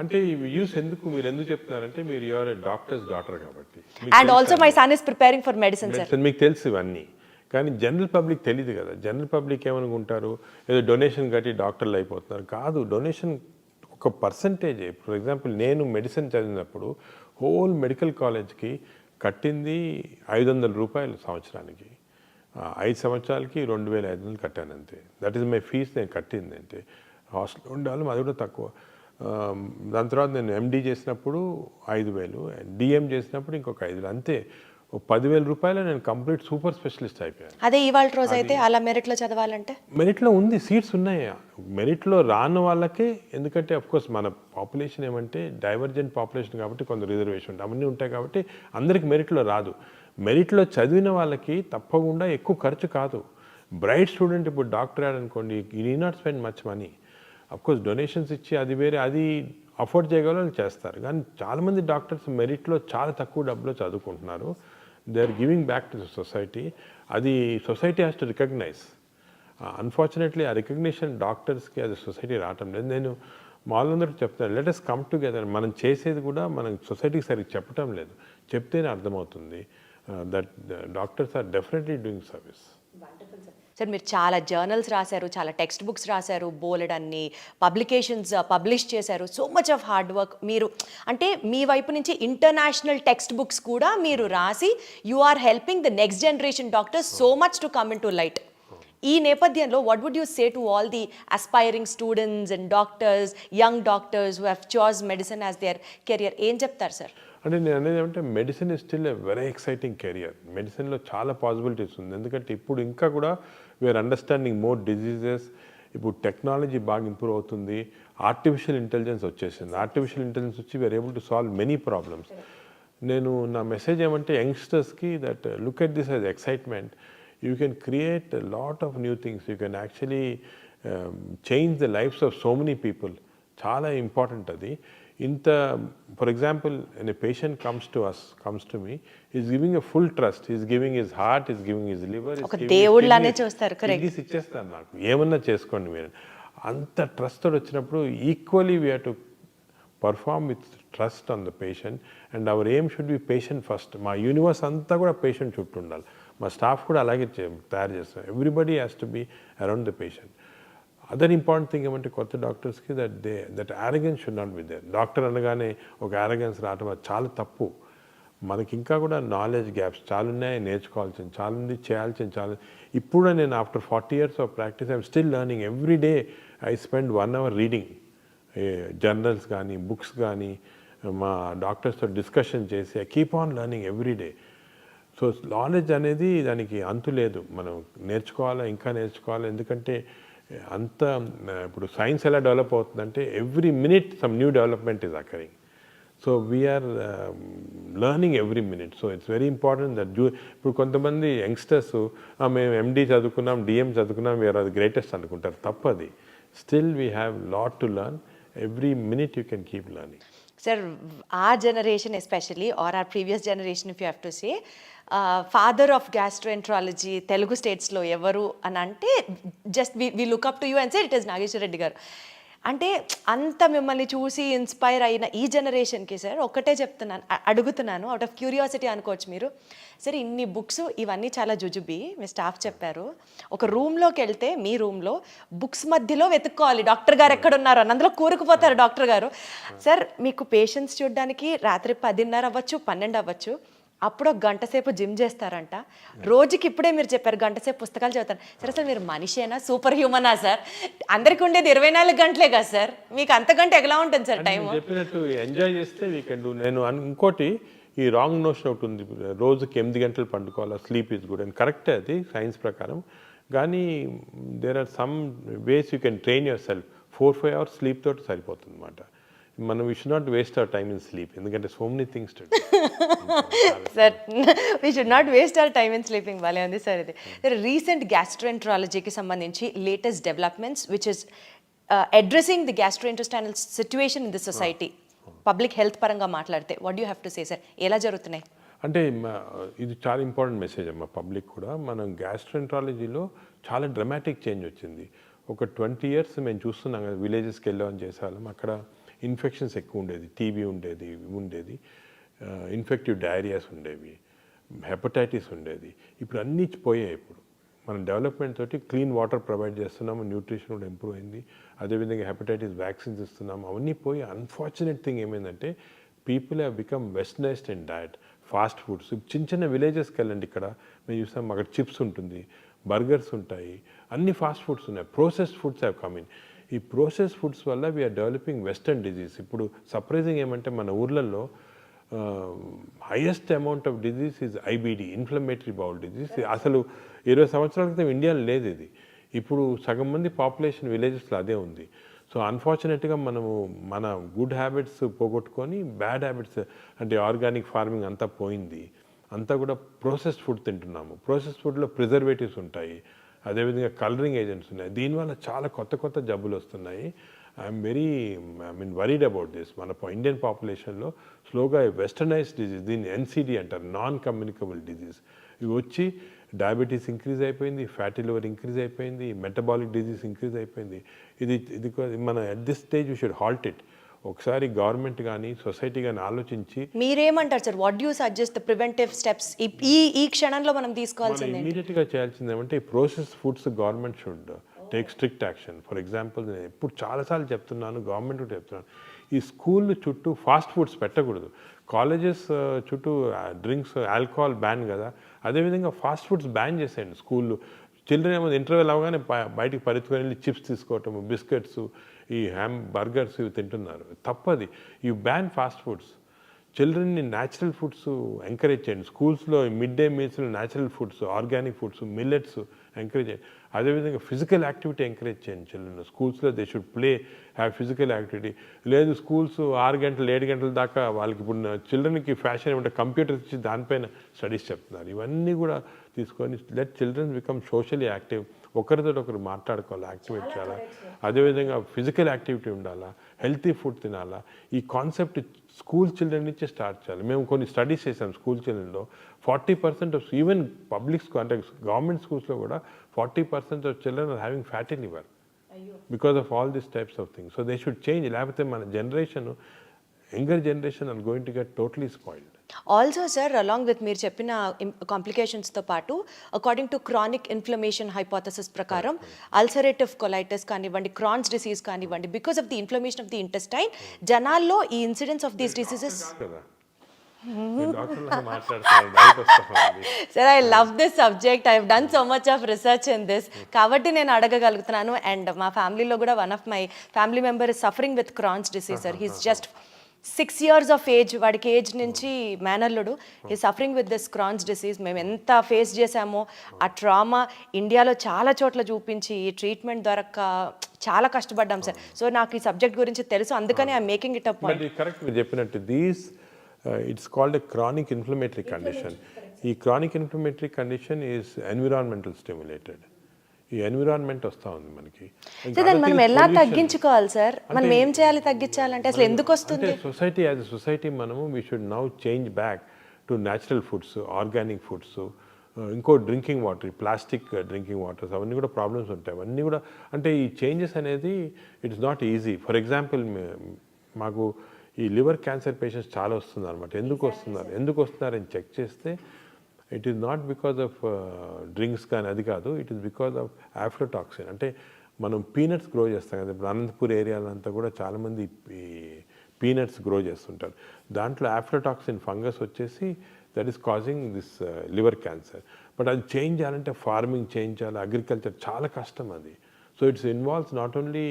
అంటే ఈ వ్యూస్ మీరు ఎందుకు చెప్తున్నారంటే మీరు యువర్ డాక్టర్స్ డాటర్ కాబట్టి. And also my son is preparing for medicine sir. మీకు తెలుసు ఇవన్నీ, కానీ జనరల్ పబ్లిక్ తెలియదు కదా. జనరల్ పబ్లిక్ ఏమనుకుంటారు, ఏదో డొనేషన్ కట్టి డాక్టర్లు అయిపోతున్నారు. కాదు, డొనేషన్ ఒక పర్సంటేజ్. ఫర్ ఎగ్జాంపుల్ నేను మెడిసిన్ చదివినప్పుడు హోల్ మెడికల్ కాలేజ్కి కట్టింది 500 రూపాయలు సంవత్సరానికి. 5 సంవత్సరాలకి 2500 కట్టాను అంతే. That is my fees. నేను కట్టింది అంటే హాస్టల్లో ఉండాలి, అది కూడా తక్కువ. దాని తర్వాత నేను ఎండీ చేసినప్పుడు 5000, డిఎం చేసినప్పుడు ఇంకొక 5000, అంతే. 10,000 రూపాయలు నేను కంప్లీట్ సూపర్ స్పెషలిస్ట్ అయిపోయాను. అదే ఇవాళ రోజు అయితే అలా మెరిట్లో చదవాలంటే మెరిట్లో ఉంది, సీట్స్ ఉన్నాయి. మెరిట్లో రాని వాళ్ళకే, ఎందుకంటే అఫ్కోర్స్ మన పాపులేషన్ ఏమంటే డైవర్జెంట్ పాపులేషన్ కాబట్టి కొంత రిజర్వేషన్ అవన్నీ ఉంటాయి కాబట్టి అందరికి మెరిట్లో రాదు. మెరిట్లో చదివిన వాళ్ళకి తప్పకుండా ఎక్కువ ఖర్చు కాదు. బ్రైట్ స్టూడెంట్ ఇప్పుడు డాక్టర్ అనుకోండి, you need not spend much money. Of course donations ఇచ్చి అది వేరే, అది అఫోర్డ్ చేయగల చేస్తారు. కానీ చాలామంది డాక్టర్స్ మెరిట్లో చాలా తక్కువ డబ్బులో చదువుకుంటున్నారు. They are giving back to the society. అది society has to recognise. Unfortunately ఆ రికగ్నిషన్ డాక్టర్స్కి అది సొసైటీ రావటం లేదు. నేను మామూలందరికీ చెప్తాను, లెట్ us కమ్ టుగెదర్. మనం చేసేది కూడా మనం సొసైటీకి సరిగ్గా చెప్పటం లేదు. చెప్తేనే అర్థమవుతుంది that doctors are definitely doing service. Sir, మీరు చాలా జర్నల్స్ రాశారు, చాలా టెక్స్ట్ బుక్స్ రాశారు, బోలెడ్ అన్ని పబ్లికేషన్స్ పబ్లిష్ చేశారు. So much of hard work. మీరు అంటే మీ వైపు నుంచి ఇంటర్నేషనల్ టెక్స్ట్ బుక్స్ కూడా మీరు రాసి you are helping the next generation doctors so much to come into light. ఈ నేపథ్యంలో what would you say to all the aspiring students and doctors, young doctors who have choice medicine as their career? ఏం చెప్తారు sir? అంటే నేను అనేది ఏమంటే medicine is still a very exciting career. మెడిసిన్లో చాలా పాసిబిలిటీస్ ఉంది. ఎందుకంటే ఇప్పుడు ఇంకా కూడా వీఆర్ అండర్స్టాండింగ్ మోర్ డిజీజెస్. ఇప్పుడు టెక్నాలజీ బాగా ఇంప్రూవ్ అవుతుంది. ఆర్టిఫిషియల్ ఇంటెలిజెన్స్ వచ్చేసింది. ఆర్టిఫిషియల్ ఇంటెలిజెన్స్ వచ్చి we are able to solve many problems. నేను నా మెసేజ్ ఏమంటే యంగ్స్టర్స్కి that look at this as excitement. You can create a lot of new things. You can actually change the lives of so many people. చాలా important అది. For example, when a patient comes to me, he's giving a full trust. He's giving his heart, he's giving his liver, he's giving దేవుళ్ళనే చూస్తారు. Correct. ఇది ఇచ్చేస్తారు నాకు, ఏమన్నా చేసుకోండి మీరు. అంత ట్రస్ట్ వచ్చినప్పుడు equally we have to perform with trust on the patient. And hour aim should be patient first. మా యూనివర్స్ అంతా కూడా పేషెంట్ చుట్టూ ఉండాలి. మా స్టాఫ్ కూడా అలాగే తయారు చేస్తాం. Everybody has to be around the patient. Other important thing ఏమంటే కొత్త డాక్టర్స్కి that arrogance should not be there. Doctor అనగానే ఒక యారగెన్స్ రావటం అది చాలా తప్పు. మనకి ఇంకా కూడా నాలెడ్జ్ గ్యాప్స్ చాలా ఉన్నాయి, నేర్చుకోవాల్సింది చాలా ఉంది, చేయాల్సింది చాలా. ఇప్పుడు నేను after 40 years of practice I'm still learning. Every day I spend 1 hour reading journals కానీ బుక్స్ కానీ, మా డాక్టర్స్తో డిస్కషన్ చేసి I keep on learning every day. So knowledge అనేది దానికి అంతు లేదు. మనం నేర్చుకోవాలా, ఇంకా నేర్చుకోవాలి. ఎందుకంటే అంత ఇప్పుడు సైన్స్ ఎలా డెవలప్ అవుతుందంటే every minute some new development is occurring. So we're learning every minute. So it's very important that ఇప్పుడు కొంతమంది యంగ్స్టర్స్ మేము ఎండి చదువుకున్నాం, డిఎం చదువుకున్నాం, వీఆర్ అది గ్రేటెస్ట్ అనుకుంటారు. తప్పది. Still we have lot to learn. Every minute you can keep learning. Sir our generation especially, or our previous generation if you have to say, father of gastroenterology Telugu స్టేట్స్లో ఎవరు అని అంటే just we look up to you and say it is Nageswara Reddy garu. అంటే అంత మిమ్మల్ని చూసి inspire అయిన ఈ జనరేషన్కి సార్ ఒకటే చెప్తున్నాను, అడుగుతున్నాను, అవుట్ ఆఫ్ క్యూరియాసిటీ అనుకోవచ్చు మీరు. సరే ఇన్ని బుక్స్ ఇవన్నీ చాలా జుజుబి మీ స్టాఫ్ చెప్పారు, ఒక రూమ్లోకి వెళ్తే మీ రూమ్లో బుక్స్ మధ్యలో వెతుక్కోవాలి డాక్టర్ గారు ఎక్కడున్నారు అని, అందులో కూరుకుపోతారు డాక్టర్ గారు. సార్ మీకు పేషెంట్స్ చూడడానికి రాత్రి 10:30 అవ్వచ్చు 12 అవ్వచ్చు, అప్పుడు ఒక గంట సేపు జిమ్ చేస్తారంట, రోజుకి ఇప్పుడే మీరు చెప్పారు గంట సేపు పుస్తకాలు చదువుతారు. సరే సార్ మీరు మనిషేనా సూపర్ హ్యూమనా సార్? అందరికి ఉండేది 24 గంటలే కదా సార్, మీకు అంతకంటే ఎలా ఉంటుంది సార్ టైం? చెప్పినట్టు ఎంజాయ్ చేస్తే వీ కెన్ డూ. నేను ఇంకోటి ఈ రాంగ్ నోషన్ ఒకటి ఉంది, రోజుకి 8 గంటలు పండుకోవాలి, స్లీప్ ఈజ్ గుడ్ అని. కరెక్టే అది సైన్స్ ప్రకారం, కానీ there are some ways you can train yourself. 4-5 hours sleep తోటి సరిపోతుంది అన్నమాట. మనం we should not waste our time in sleep, ఎందుకంటే so many things to do. Sir we should not waste our time in sleeping. భలే ఉంది sir ఇది. Sir recent గ్యాస్ట్రోఎంట్రాలజీకి సంబంధించి latest developments which is addressing the gastrointestinal situation in the society, public health పరంగా మాట్లాడితే what you have to say sir, ఎలా జరుగుతున్నాయి? అంటే ఇది చాలా ఇంపార్టెంట్ మెసేజ్ అమ్మా పబ్లిక్ కూడా. మనం గ్యాస్ట్రోఎంట్రాలజీలో చాలా డ్రమాటిక్ చేంజ్ వచ్చింది. ఒక 20 years మేము చూస్తున్నాం కదా, విలేజెస్కి వెళ్ళామని చేసేవాళ్ళం, అక్కడ ఇన్ఫెక్షన్స్ ఎక్కువ ఉండేది, టీబీ ఉండేది, ఇన్ఫెక్టివ్ డయేరియాస్ ఉండేవి, హెపటైటిస్ ఉండేది. ఇప్పుడు అన్నీ పోయాయి. ఇప్పుడు మనం డెవలప్మెంట్ తోటి క్లీన్ వాటర్ ప్రొవైడ్ చేస్తున్నాము, న్యూట్రిషన్ కూడా ఇంప్రూవ్ అయింది, అదేవిధంగా హెపటైటిస్ వ్యాక్సిన్స్ ఇస్తున్నాము, అవన్నీ పోయి. అన్ఫార్చునేట్ థింగ్ ఏమైందంటే people have become westernised in diet, fast foods. చిన్న విలేజెస్కి వెళ్ళండి, ఇక్కడ మేము చూస్తాం అక్కడ చిప్స్ ఉంటుంది, బర్గర్స్ ఉంటాయి, అన్ని ఫాస్ట్ ఫుడ్స్ ఉన్నాయి, processed foods have come in. ఈ ప్రోసెస్ ఫుడ్స్ వల్ల వీఆర్ డెవలపింగ్ వెస్టర్న్ డిజీజ్. ఇప్పుడు సర్ప్రైజింగ్ ఏమంటే మన ఊర్లలో highest amount of disease is IBD, inflammatory bowl disease. అసలు 20 సంవత్సరాల క్రితం ఇండియాలో లేదు ఇది, ఇప్పుడు సగం మంది పాపులేషన్ విలేజెస్లో అదే ఉంది. సో అన్ఫార్చునేట్గా మనము మన గుడ్ హ్యాబిట్స్ పోగొట్టుకొని బ్యాడ్ హ్యాబిట్స్, అంటే ఆర్గానిక్ ఫార్మింగ్ అంతా పోయింది, అంతా కూడా ప్రాసెస్డ్ ఫుడ్ తింటున్నాము. ప్రాసెస్డ్ ఫుడ్లో ప్రిజర్వేటివ్స్ ఉంటాయి, అదేవిధంగా కలరింగ్ ఏజెంట్స్ ఉన్నాయి, దీనివల్ల చాలా కొత్త జబ్బులు వస్తున్నాయి. I'm worried about this. మన ఇండియన్ పాపులేషన్లో స్లోగా వెస్టర్నైజ్ డిజీజ్, దీన్ని ఎన్సిడి అంటారు, నాన్ కమ్యూనికబుల్ డిజీజ్, ఇవి వచ్చి డయాబెటీస్ ఇంక్రీజ్ అయిపోయింది, ఫ్యాటీ లివర్ ఇంక్రీజ్ అయిపోయింది, మెటబాలిక్ డిజీజ్ ఇంక్రీజ్ అయిపోయింది. ఇది మన at this stage we should halt it. ఒకసారి గవర్నమెంట్ కానీ సొసైటీ కానీ ఆలోచించి, మీరేమంటారు sir, what you suggest the preventive steps ఈ క్షణంలో మనం తీసుకోవాల్సింది? ఇమీడియట్గా చేయాల్సింది ఏమంటే ఈ process foods government should take strict action. For example నేను ఇప్పుడు చాలాసార్లు చెప్తున్నాను, గవర్నమెంట్ కూడా చెప్తున్నాను, ఈ స్కూల్ చుట్టూ ఫాస్ట్ ఫుడ్స్ పెట్టకూడదు, కాలేజెస్ చుట్టూ డ్రింక్స్ ఆల్కహాల్ బ్యాన్ కదా, అదేవిధంగా ఫాస్ట్ ఫుడ్స్ బ్యాన్ చేసేయండి స్కూళ్ళు. చిల్డ్రన్ ఏమో ఇంటర్వెల్ అవగానే బయటికి పరిగెత్తుకొని వెళ్ళి చిప్స్ తీసుకోవటము, బిస్కెట్స్, ఈ బర్గర్స్ ఇవి తింటున్నారు, తప్పది. You ban fast foods. చిల్డ్రన్ని న్యాచురల్ ఫుడ్స్ ఎంకరేజ్ చేయండి. స్కూల్స్లో మిడ్ డే మీల్స్లో natural foods, organic foods, millets encourage చేయండి. అదేవిధంగా ఫిజికల్ యాక్టివిటీ ఎంకరేజ్ చేయండి చిల్డ్రన్. స్కూల్స్లో they should play, have physical activity. లేదు స్కూల్స్ 6 గంటలు 7 గంటల దాకా వాళ్ళకి, ఇప్పుడు చిల్డ్రన్కి ఫ్యాషన్ ఏమంటే కంప్యూటర్స్ ఇచ్చి దానిపైన స్టడీస్ చెప్తున్నారు. ఇవన్నీ కూడా తీసుకొని let children become socially active, ఒకరితో ఒకరు మాట్లాడుకోవాలి, యాక్టివేట్ చేయాలా, అదేవిధంగా ఫిజికల్ యాక్టివిటీ ఉండాలా, హెల్తీ ఫుడ్ తినాలా. ఈ కాన్సెప్ట్ స్కూల్ చిల్డ్రన్ నుంచే స్టార్ట్ చేయాలి. మేము కొన్ని స్టడీస్ చేసాం స్కూల్ చిల్డ్రన్లో. 40% ఆఫ్ ఈవెన్ పబ్లిక్ స్కూల్ అంటే గవర్నమెంట్ స్కూల్స్లో కూడా 40% of children are having fatty liver because of all these types of things. So they should change, లేకపోతే మన generation, younger generation are going to get totally spoiled. Also sir along with మీరు చెప్పిన కాంప్లికేషన్స్తో పాటు according to chronic inflammation hypothesis ప్రకారం ulcerative colitis కానివ్వండి, Crohn's disease కానివ్వండి, because of the inflammation of the intestine, జనాల్లో ఈ incidence of these diseases. Sir I love this subject, I have done so much of research in this, కాబట్టి నేను అడగగలుగుతున్నాను. And మా ఫ్యామిలీలో కూడా one of my family member is suffering with Crohn's disease sir. He's just 6 years of age, వాడికి age నుంచి మేనల్లుడు, ఈ suffering with this Crohn's disease. మేము ఎంత ఫేస్ చేసామో ఆ ట్రామా, ఇండియాలో చాలా చోట్ల చూపించి ఈ ట్రీట్మెంట్ దొరక్క చాలా కష్టపడ్డాం సార్. సో నాకు ఈ సబ్జెక్ట్ గురించి తెలుసు, అందుకని I making it up point. Correct మీరు చెప్పినట్టు these it's called a chronic inflammatory condition. ఈ chronic inflammatory condition is environmental stimulated. ఈ ఎన్విరాన్మెంట్ వస్తూ ఉంది మనకి. సో దాన్ని మనం ఎలా తగ్గించుకోవాలి సార్? మనం ఏం చేయాలి తగ్గించాలంటే? అసలు ఎందుకు వస్తుంది? సొసైటీ యాజ్ ఎ సొసైటీ మనము we should now change back to natural foods, organic foods, ఇంకో drinking water, plastic drinking waters, అవన్నీ కూడా ప్రాబ్లమ్స్ ఉంటాయి. అవన్నీ కూడా అంటే ఈ చేంజెస్ అనేది it's not easy. For example మాకు ఈ లివర్ క్యాన్సర్ పేషెంట్స్ చాలా వస్తున్నారు అనమాట. ఎందుకు వస్తున్నారని చెక్ చేస్తే it is not because of drinks కానీ అది కాదు, ఇట్ ఈస్ బికాజ్ ఆఫ్ ఆఫ్లోటాక్సిన్. అంటే మనం పీనట్స్ గ్రో చేస్తాం కదా, ఇప్పుడు అనంతపూర్ ఏరియాలంతా కూడా చాలామంది పీనట్స్ గ్రో చేస్తుంటారు. దాంట్లో ఆఫ్లోటాక్సిన్ ఫంగస్ వచ్చేసి that is causing this liver cancer. But అది చేంజ్ చేయాలంటే ఫార్మింగ్ చేంజ్ చేయాలి, అగ్రికల్చర్ చాలా కష్టం అది. So it's involves not only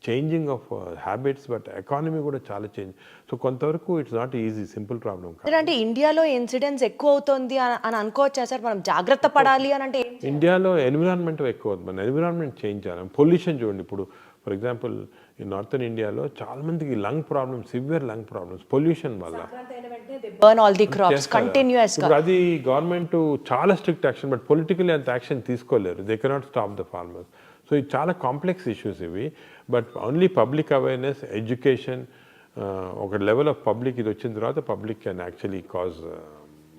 changing of habits but economy కూడా చాలా చేంజ్. సో కొంతవరకు it's not easy, simple problem కాదు. అంటే ఇండియాలో ఇన్సిడెంట్స్ ఎక్కువ అవుతుంది అని అనుకోవచ్చా సార్? మనం జాగ్రత్త పడాలి అని అంటే ఇండియాలో ఎన్విరాన్మెంట్ ఎక్కువ అవుతుంది. మన ఎన్విరాన్మెంట్ చేంజ్ చేయాలి. పొల్యూషన్ చూడండి, ఇప్పుడు ఫర్ ఎగ్జాంపుల్ ఈ నార్థన్ ఇండియాలో చాలా మందికి lung problems, severe lung problems pollution వల్ల. Burn all the crops continuous గా. అది గవర్నమెంట్ చాలా స్ట్రిక్ట్ యాక్షన్, బట్ పొలిటికల్లీ అంత యాక్షన్ తీసుకోలేరు. They cannot stop the farmers. So ఇది చాలా కాంప్లెక్స్ ఇష్యూస్ ఇవి. But only public awareness, education, ఒక లెవెల్ ఆఫ్ పబ్లిక్ ఇది వచ్చిన తర్వాత పబ్లిక్ కెన్ యాక్చువల్లీ కాజ్,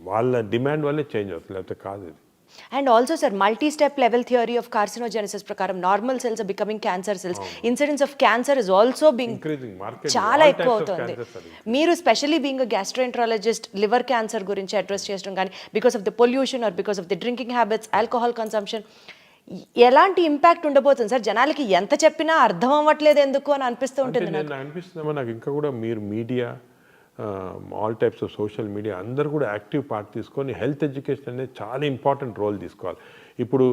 వాళ్ళ డిమాండ్ వల్లే చేంజ్ అవుతుంది, లేకపోతే కాదు ఇది. And also sir, multi step level theory of కార్సినోజెనసిస్ ప్రకారం normal cells are becoming cancer cells. Incidence of cancer is also being చాలా ఎక్కువ అవుతుంది. మీరు specially being gastroenterologist liver cancer గురించి అడ్రస్ చేయడం కానీ because of the pollution or because of the drinking habits, alcohol consumption, ఎలాంటి impact ఉండబోతుంది sir? జనాలకి ఎంత చెప్పినా అర్థం అవ్వట్లేదు ఎందుకు అని అనిపిస్తూ ఉంటుంది. అనిపిస్తుందమ్మా నాకు. ఇంకా కూడా మీరు media, all types of social media అందరూ కూడా యాక్టివ్ పార్ట్ తీసుకొని హెల్త్ ఎడ్యుకేషన్ అనేది చాలా ఇంపార్టెంట్ రోల్ తీసుకోవాలి. ఇప్పుడు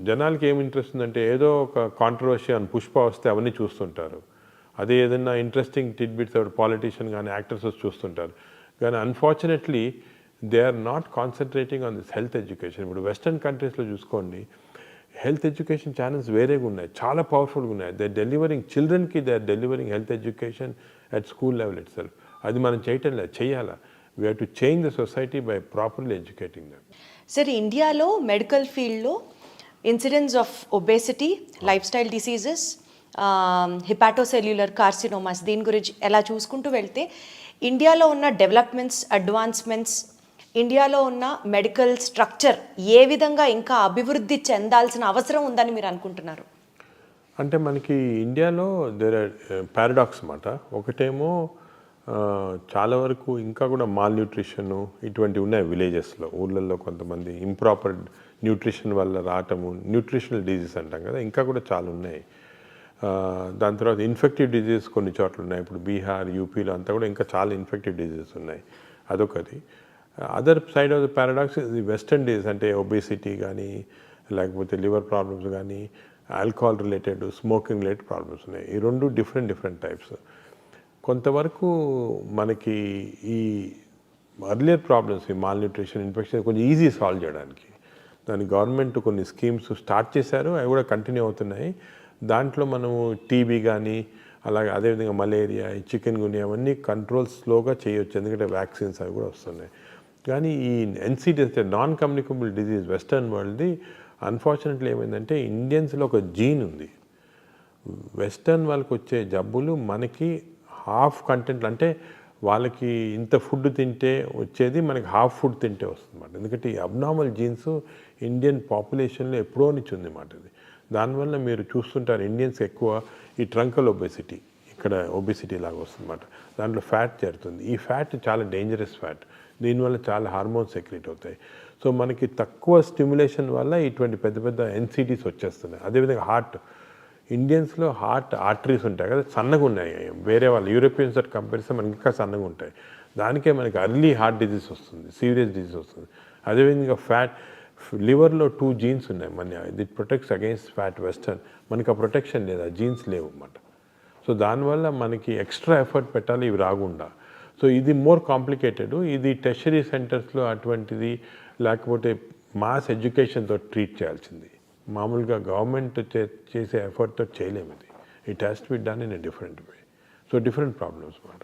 జనాలకి ఏమి ఇంట్రెస్ట్ ఉందంటే ఏదో ఒక కాంట్రవర్సీ అని పుష్ప వస్తే అవన్నీ చూస్తుంటారు. అదే ఏదైనా ఇంట్రెస్టింగ్ టిడ్బిట్స్ పాలిటీషియన్ కానీ యాక్టర్స్ చూస్తుంటారు. కానీ unfortunately they are not concentrating on this health education. ఇప్పుడు వెస్టర్న్ కంట్రీస్లో చూసుకోండి, హెల్త్ ఎడ్యుకేషన్ ఛానల్స్ వేరేగా ఉన్నాయి, చాలా పవర్ఫుల్గా ఉన్నాయి. దే డెలివరింగ్ చిల్డ్రన్కి, they are delivering health education at school level itself. అది మనం చేయటం లేదు, చేయాలా. We have to change the society by properly educating them. Sir, ఇండియాలో మెడికల్ ఫీల్డ్లో incidence of obesity, lifestyle diseases, hepatocellular carcinomas, దీని గురించి ఎలా చూసుకుంటూ వెళ్తే ఇండియాలో ఉన్న డెవలప్మెంట్స్, అడ్వాన్స్మెంట్స్, ఇండియాలో ఉన్న మెడికల్ స్ట్రక్చర్ ఏ విధంగా ఇంకా అభివృద్ధి చెందాల్సిన అవసరం ఉందని మీరు అనుకుంటున్నారు? అంటే మనకి ఇండియాలో దేర్ ఆర్ పారాడాక్స్ అన్నమాట. ఒకటేమో చాలా వరకు ఇంకా కూడా మాల్ న్యూట్రిషను ఇటువంటివి ఉన్నాయి విలేజెస్లో, ఊళ్ళల్లో కొంతమంది ఇంప్రాపర్ న్యూట్రిషన్ వల్ల రావటము, న్యూట్రిషనల్ డిజీజ్ అంటాం కదా, ఇంకా కూడా చాలా ఉన్నాయి. దాని తర్వాత ఇన్ఫెక్టివ్ డిజీజెస్ కొన్ని చోట్ల ఉన్నాయి. ఇప్పుడు బీహార్, యూపీలో అంతా కూడా ఇంకా చాలా ఇన్ఫెక్టివ్ డిజీజెస్ ఉన్నాయి. అదొకటి. Other side of the paradox the western disease, అంటే ఒబేసిటీ కానీ లేకపోతే లివర్ ప్రాబ్లమ్స్ కానీ alcohol related, smoking related problems ఉన్నాయి. ఈ రెండు డిఫరెంట్ టైప్స్. కొంతవరకు మనకి ఈ అర్లియర్ ప్రాబ్లమ్స్, ఈ మాల్ న్యూట్రిషన్, ఇన్ఫెక్షన్ కొంచెం ఈజీ సాల్వ్ చేయడానికి దాని గవర్నమెంట్ కొన్ని స్కీమ్స్ స్టార్ట్ చేశారు, అవి కూడా కంటిన్యూ అవుతున్నాయి. దాంట్లో మనము టీబీ కానీ అలాగే అదేవిధంగా మలేరియా, చికెన్ గున్యా అవన్నీ కంట్రోల్ స్లోగా చేయొచ్చు, ఎందుకంటే వ్యాక్సిన్స్ అవి కూడా వస్తున్నాయి. కానీ ఈ NCDs, non communicable disease western వరల్డ్ది అన్ఫార్చునేట్లీ ఏమైందంటే ఇండియన్స్లో ఒక జీన్ ఉంది. వెస్టర్న్ వాళ్ళకి వచ్చే జబ్బులు మనకి హాఫ్ కంటెంట్, అంటే వాళ్ళకి ఇంత ఫుడ్ తింటే వచ్చేది మనకి హాఫ్ ఫుడ్ తింటే వస్తుంది అన్నమాట. ఎందుకంటే ఈ అబ్నార్మల్ జీన్స్ ఇండియన్ పాపులేషన్లో ఎప్పుడో నుంచి ఉంది అన్నమాట. ఇది దానివల్ల మీరు చూస్తుంటారు ఇండియన్స్ ఎక్కువ ఈ ట్రంకల్ ఒబేసిటీ, ఇక్కడ ఒబేసిటీ లాగా వస్తుంది అన్నమాట. దాంట్లో ఫ్యాట్ చేరుతుంది. ఈ ఫ్యాట్ చాలా డేంజరస్ ఫ్యాట్, దీనివల్ల చాలా హార్మోన్స్ సెక్రెట్ అవుతాయి. సో మనకి తక్కువ స్టిమ్యులేషన్ వల్ల ఇటువంటి పెద్ద ఎన్సిటీస్ వచ్చేస్తున్నాయి. అదేవిధంగా హార్ట్, ఇండియన్స్లో హార్ట్ ఆర్టరీస్ ఉంటాయి కదా, సన్నగా ఉన్నాయి. వేరే వాళ్ళు యూరోపియన్స్ తోటి కంపేర్ చేస్తే మనకి ఇంకా సన్నగా ఉంటాయి. దానికే మనకి అర్లీ హార్ట్ డిజీజ్ వస్తుంది, సీరియస్ డిజీజ్ వస్తుంది. అదేవిధంగా ఫ్యాట్, లివర్లో 2 జీన్స్ ఉన్నాయి మన, ఇది ప్రొటెక్ట్స్ అగెయిన్స్ట్ ఫ్యాట్. వెస్టర్న్ మనకి ఆ ప్రొటెక్షన్ లేదు, ఆ జీన్స్ లేవు అన్నమాట. సో దానివల్ల మనకి ఎక్స్ట్రా ఎఫర్ట్ పెట్టాలి ఇవి రాకుండా. సో ఇది మోర్ కాంప్లికేటెడ్. ఇది టెర్షరీ సెంటర్స్లో అటువంటిది, లేకపోతే మాస్ ఎడ్యుకేషన్తో ట్రీట్ చేయాల్సింది. మామూలుగా గవర్నమెంట్ చేసే ఎఫర్ట్తో చేయలేము ఇది. It has to be done in a different way. So different problems మాట.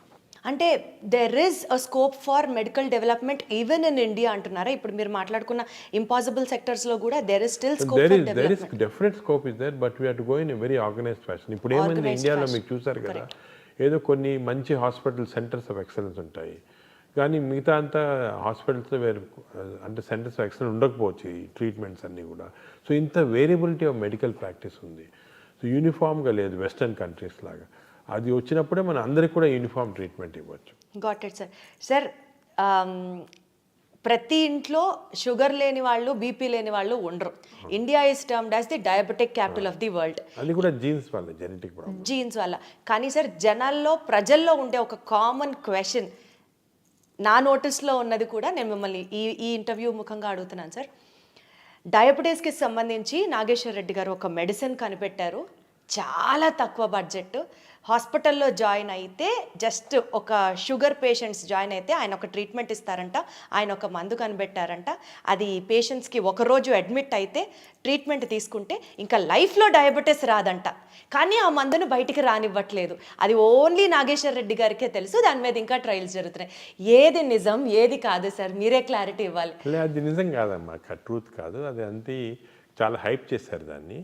అంటే there is a scope for medical development even in India అంటున్నారా? ఇప్పుడు మీరు మాట్లాడుకున్న ఇంపాసిబుల్ సెక్టర్స్లో కూడా there is still scope for development. Definite scope is there, but we have to go in a very organized fashion. ఇప్పుడు ఏమైంది ఇండియాలో మీకు చూసారు కదా, ఏదో కొన్ని మంచి హాస్పిటల్ సెంటర్స్ ఆఫ్ ఎక్సలెన్స్ ఉంటాయి, కానీ మిగతా అంతా హాస్పిటల్స్లో వేరు అంటే సెంటర్స్ ఆఫ్ ఎక్సలెన్స్ ఉండకపోవచ్చు ఈ ట్రీట్మెంట్స్ అన్నీ కూడా. సో ఇంత వేరియబిలిటీ ఆఫ్ మెడికల్ ప్రాక్టీస్ ఉంది. సో యూనిఫామ్గా లేదు వెస్టర్న్ కంట్రీస్ లాగా. అది వచ్చినప్పుడే మన అందరికి కూడా యూనిఫామ్ ట్రీట్మెంట్ ఇవ్వచ్చు. Got it sir. సార్ ప్రతి ఇంట్లో షుగర్ లేని వాళ్ళు, బీపీ లేని వాళ్ళు ఉండరు. India is termed as the diabetic capital of the world. అది కూడా జీన్స్ వల్ల, జెనెటిక్ ప్రాబ్లమ్, జీన్స్ వల్ల. కానీ సార్ ప్రజల్లో ఉండే ఒక కామన్ క్వశ్చన్, నా నోటీస్లో ఉన్నది కూడా నేను మిమ్మల్ని ఈ ఇంటర్వ్యూ ముఖంగా అడుగుతున్నాను సార్. డయాబెటీస్కి సంబంధించి నాగేశ్వర్ రెడ్డి గారు ఒక మెడిసిన్ కనిపెట్టారు, చాలా తక్కువ బడ్జెట్. హాస్పిటల్లో జాయిన్ అయితే జస్ట్ ఒక షుగర్ పేషెంట్స్ జాయిన్ అయితే ఆయన ఒక ట్రీట్మెంట్ ఇస్తారంట, ఆయన ఒక మందు కనిపెట్టారంట. అది పేషెంట్స్కి ఒకరోజు అడ్మిట్ అయితే ట్రీట్మెంట్ తీసుకుంటే ఇంకా లైఫ్లో డయాబెటీస్ రాదంట. కానీ ఆ మందును బయటికి రానివ్వట్లేదు. అది ఓన్లీ నాగేశ్వర్ రెడ్డి గారికే తెలుసు. దాని మీద ఇంకా ట్రయల్స్ జరుగుతున్నాయి. ఏది నిజం, ఏది కాదు సార్, మీరే క్లారిటీ ఇవ్వాలి. అది నిజం కాదమ్మా, ట్రూత్ కాదు అది. అంతే చాలా హైప్ చేశారు దాన్ని.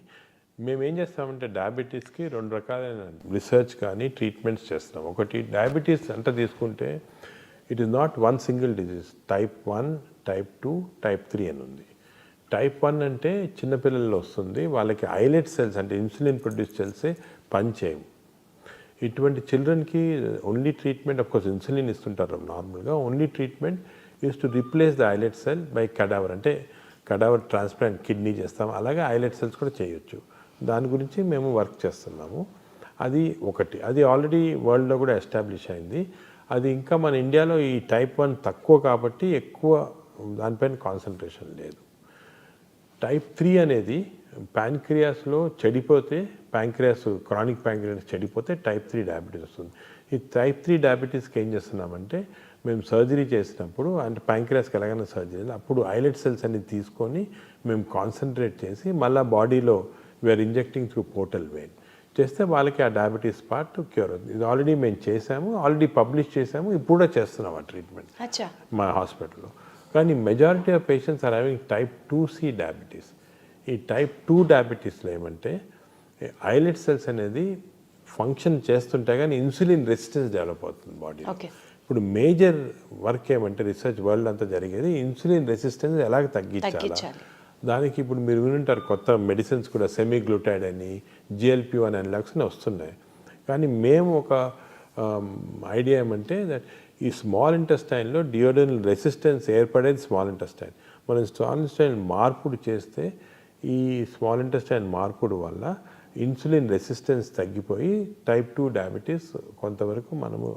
మేము ఏం చేస్తామంటే డయాబెటీస్కి 2 రకాలైన రీసెర్చ్ కానీ ట్రీట్మెంట్స్ చేస్తాం. ఒకటి డయాబెటీస్ అంటే తీసుకుంటే it is not one single disease. Type 1, type 2, type 3 అని ఉంది. టైప్ 1 అంటే చిన్నపిల్లల్లో వస్తుంది, వాళ్ళకి ఐలెట్ సెల్స్ అంటే ఇన్సులిన్ ప్రొడ్యూస్ సెల్సే పనిచేయవు. ఇటువంటి చిల్డ్రన్కి only treatment, of course insulin ఇస్తుంటారు నార్మల్గా, only treatment is to replace the islet cell by cadaver. అంటే కడావర్ ట్రాన్స్ప్లాంట్ కిడ్నీ చేస్తాం, అలాగే ఐలెట్ సెల్స్ కూడా చేయొచ్చు. దాని గురించి మేము వర్క్ చేస్తున్నాము. అది ఒకటి, అది ఆల్రెడీ వరల్డ్లో కూడా ఎస్టాబ్లిష్ అయింది. అది ఇంకా మన ఇండియాలో ఈ టైప్ 1 తక్కువ కాబట్టి ఎక్కువ దానిపైన కాన్సన్ట్రేషన్ లేదు. టైప్ 3 అనేది ప్యాంక్రియాస్లో చెడిపోతే, క్రానిక్ ప్యాంక్రియాస్ చెడిపోతే టైప్ 3 డయాబెటీస్ వస్తుంది. ఈ టైప్ 3 డయాబెటీస్కి ఏం చేస్తున్నామంటే మేము సర్జరీ చేసినప్పుడు, అంటే ప్యాంక్రియాస్కి ఎలాగైనా సర్జరీ అప్పుడు ఐలెట్ సెల్స్ అన్ని తీసుకొని మేము కాన్సన్ట్రేట్ చేసి మళ్ళీ బాడీలో we're injecting through portal vein చేస్తే వాళ్ళకి ఆ డయాబెటీస్ పార్ట్ క్యూర్ అవుతుంది. ఇది ఆల్రెడీ మేము చేసాము, ఆల్రెడీ పబ్లిష్ చేసాము, ఇప్పుడు కూడా చేస్తున్నాం ఆ ట్రీట్మెంట్ మా హాస్పిటల్లో. కానీ majority of patients are having type 2C diabetes. ఈ టైప్ 2 డయాబెటీస్లో ఏమంటే ఐలెట్ సెల్స్ అనేది ఫంక్షన్ చేస్తుంటే కానీ ఇన్సులిన్ రెసిస్టెన్స్ డెవలప్ అవుతుంది బాడీలో. ఇప్పుడు మేజర్ వర్క్ ఏమంటే రీసెర్చ్ వరల్డ్ అంతా జరిగేది ఇన్సులిన్ రెసిస్టెన్స్ ఎలాగ తగ్గించాలి. దానికి ఇప్పుడు మీరు వినుంటారు కొత్త మెడిసిన్స్ కూడా సెమీగ్లూటైడ్ అని, GLP-1 అనలాగ్స్ వస్తున్నాయి. కానీ మేము ఒక ఐడియా ఏమంటే దట్ ఈ స్మాల్ ఇంటెస్టైన్లో డియోడనల్ రెసిస్టెన్స్ ఏర్పడేది స్మాల్ ఇంటెస్టైన్. మనం స్మాల్ ఇంటెస్టైన్ మార్పుడు చేస్తే ఈ స్మాల్ ఇంటెస్టైన్ మార్పుడు వల్ల ఇన్సులిన్ రెసిస్టెన్స్ తగ్గిపోయి టైప్ 2 డయాబెటీస్ కొంతవరకు మనము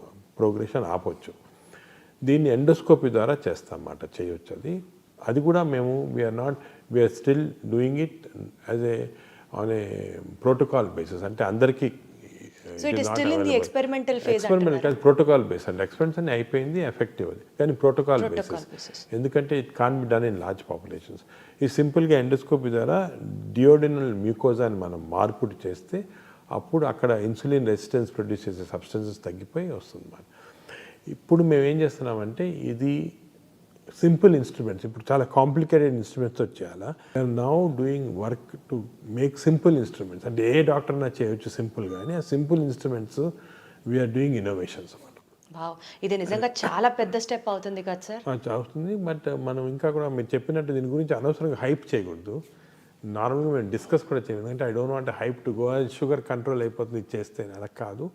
ప్రోగ్రెషన్ ఆపొచ్చు. దీన్ని ఎండోస్కోపీ ద్వారా చేస్తామన్నమాట, చేయొచ్చు. అది కూడా మేము we're still doing it as on a protocol basis. అంటే అందరికీ ఎక్స్పెరిమెంటల్ కాదు, ప్రోటోకాల్ బేస్. అంటే ఎక్స్పెరిమెంట్స్ అన్ని అయిపోయింది, ఎఫెక్టివ్ అది, కానీ ప్రోటోకాల్ బేసిస్. ఎందుకంటే it can be done in large populations. ఈ సింపుల్గా ఎండోస్కోపీ ద్వారా డియోడినల్ మ్యూకోజాని మనం మార్పుడు చేస్తే అప్పుడు అక్కడ ఇన్సులిన్ రెసిస్టెన్స్ ప్రొడ్యూస్ చేసే సబ్స్టెన్సెస్ తగ్గిపోయి వస్తుంది అన్నమాట. ఇప్పుడు మేము ఏం చేస్తున్నామంటే ఇది సింపుల్ ఇన్స్ట్రుమెంట్స్, ఇప్పుడు చాలా కాంప్లికేటెడ్ ఇన్స్ట్రుమెంట్స్ వచ్చేయాలా. Now doing work to make simple instruments. అంటే ఏ డాక్టర్నా చేయొచ్చు సింపుల్, కానీ ఆ simple instruments we're doing innovations అన్నమాట. ఇది నిజంగా చాలా పెద్ద స్టెప్ అవుతుంది కదా సార్? అవుతుంది, బట్ మనం ఇంకా కూడా మీరు చెప్పినట్టు దీని గురించి అనవసరంగా హైప్ చేయకూడదు. నార్మల్గా మేము డిస్కస్ కూడా చేయలేదు, ఎందుకంటే I don't want hype to go sugar control అయిపోతుంది చేస్తే, అలా కాదు.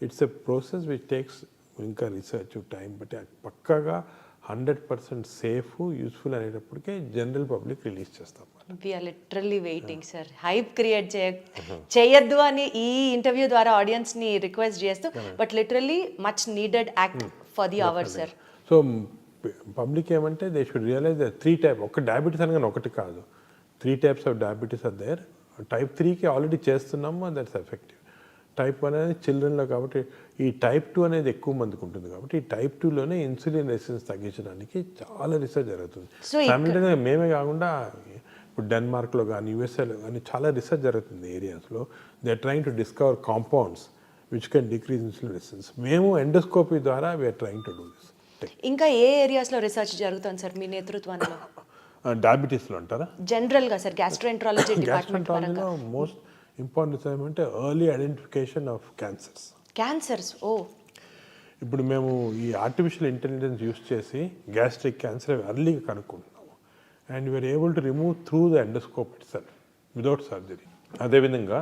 It's a process which takes ఇంకా రీసెర్చ్ టైం, బట్ పక్కాగా 100% సేఫ్, యూస్ఫుల్ అనేటప్పటికే జనరల్ పబ్లిక్ రిలీజ్ చేస్తాం. We're literally waiting sir. Hype create చేయొద్దు అని ఈ ఇంటర్వ్యూ ద్వారా ఆడియన్స్ని రిక్వెస్ట్ చేస్తూ, but literally much needed act for the hour sir. So public ఏమంటే దే షుడ్ రియలైజ్ 3 టైప్, ఒక డయాబెటీస్ అనగానే ఒకటి కాదు, 3 types of diabetes are there. Type 3కి ఆల్రెడీ చేస్తున్నాము, దట్స్ ఎఫెక్టివ్. టైప్ 1 అనేది చిల్డ్రన్లో, కాబట్టి ఈ టైప్ 2 అనేది ఎక్కువ మందికి ఉంటుంది. కాబట్టి ఈ టైప్ 2లోనే ఇన్సులిన్ రెసిస్టెన్స్ తగ్గించడానికి చాలా రీసెర్చ్ జరుగుతుంది. ఫ్యామిలీగా మేమే కాకుండా ఇప్పుడు డెన్మార్క్లో కానీ యూఎస్ఏలో కానీ చాలా రీసెర్చ్ జరుగుతుంది ఏరియాస్లో. They are trying to discover compounds which can decrease insulin resistance. మేము ఎండోస్కోపీ ద్వారా we're trying to do this. ఇంకా ఏ ఏరియాస్లో రీసెర్చ్ జరుగుతుంది సార్ మీ నేతృత్వంలో? డయాబెటీస్లో అంటారా? జనరల్గా సార్ గ్యాస్ట్రోఎంట్రాలజీ డిపార్ట్మెంట్ పరంగా గ్యాస్ట్రోంటాలజీలో మోస్ట్ ఇంపార్టెంట్ ఏమంటే early identification of cancers. Cancers. ఓ, ఇప్పుడు మేము ఈ ఆర్టిఫిషియల్ ఇంటెలిజెన్స్ యూస్ చేసి గ్యాస్ట్రిక్ క్యాన్సర్ ఎర్లీగా కనుక్కుంటున్నాము. And we're able to remove through the endoscope itself without surgery. అదేవిధంగా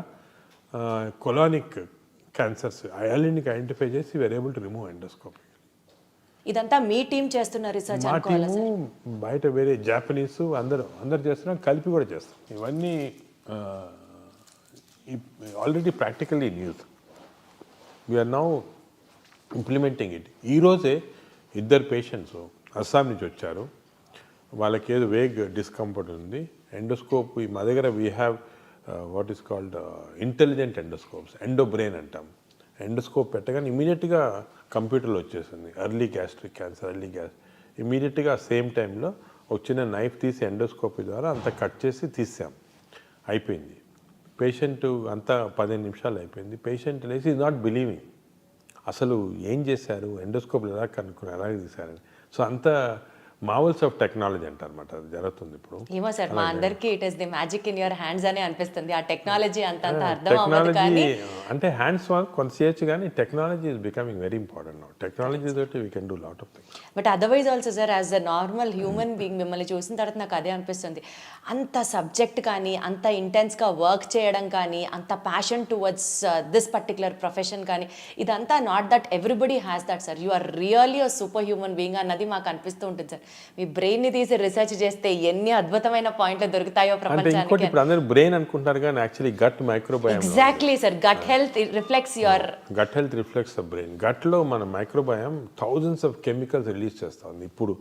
కొలానిక్ క్యాన్సర్స్ ఎర్లీని ఐడెంటిఫై చేసి we're able to remove endoscopy. ఇదంతా మీ టీం చేస్తున్న రీసెర్చ్ మా అనుకోవాలా టీము సార్? బయట వేరే జాపనీస్ అందరు చేస్తున్నాం, కలిపి కూడా చేస్తాం. ఇవన్నీ already practically in use. We're now implementing it. ఈరోజే 2 పేషెంట్స్ అస్సాం నుంచి వచ్చారు. వాళ్ళకి ఏదో వేగ్ డిస్కంఫర్ట్ ఉంది. ఎండోస్కోప్ మా దగ్గర we have what is called intelligent endoscopes, endobrain అంటాం. ఎండోస్కోప్ పెట్టగానే ఇమీడియట్గా కంప్యూటర్లో వచ్చేసింది ఎర్లీ గ్యాస్ట్రిక్ క్యాన్సర్, ఎర్లీ ఇమీడియట్గా సేమ్ టైంలో ఒక చిన్న నైఫ్ తీసి ఎండోస్కోపీ ద్వారా అంతా కట్ చేసి తీసాం, అయిపోయింది. పేషెంట్ అంతా 15 నిమిషాలు అయిపోయింది. పేషెంట్ లేసి ఈజ్ నాట్ బిలీవింగ్, అసలు ఏం చేశారు, ఎండోస్కోప్లు ఎలా కనుక్కున్నారు, ఎలా తీశారని. సో అంత మావల్స్ ఆఫ్ టెక్నాలజీ అంటారన్నమాట, అది జరుగుతుంది ఇప్పుడు. ఏమో సార్, మా అందరికి it is the magic in your hands అని అనిపిస్తుంది. ఆ టెక్నాలజీ అంత అర్థం అవ్వదు కానీ అంటే హ్యాండ్స్ వర్క్ కొంత చేయొచ్చు, కానీ technology is becoming very important now. Technology తోటి we can do lot of things. But otherwise also sir, as a normal human being మిమ్మల్ని చూసిన తర్వాత నాకు అదే అనిపిస్తుంది. అంత సబ్జెక్ట్ కానీ, అంత ఇంటెన్స్గా వర్క్ చేయడం కానీ, అంత passion towards this particular profession కానీ, ఇదంతా not that everybody has that sir. You are really a super human being అన్నది మాకు అనిపిస్తూ ఉంటుంది సార్. మీ బ్రెయిన్ ని తీసి రీసెర్చ్ చేస్తే ఎన్ని అద్భుతమైన పాయింట్లు దొరుకుతాయో ప్రపంచానికి. ఇప్పుడు అందరూ బ్రెయిన్ అనుకుంటారు కానీ actually gut microbiome. Exactly sir, gut health reflects your gut health reflects the brain. గట్లో మన microbiome thousands of chemicals release చేస్తూ ఉంది. ఇప్పుడు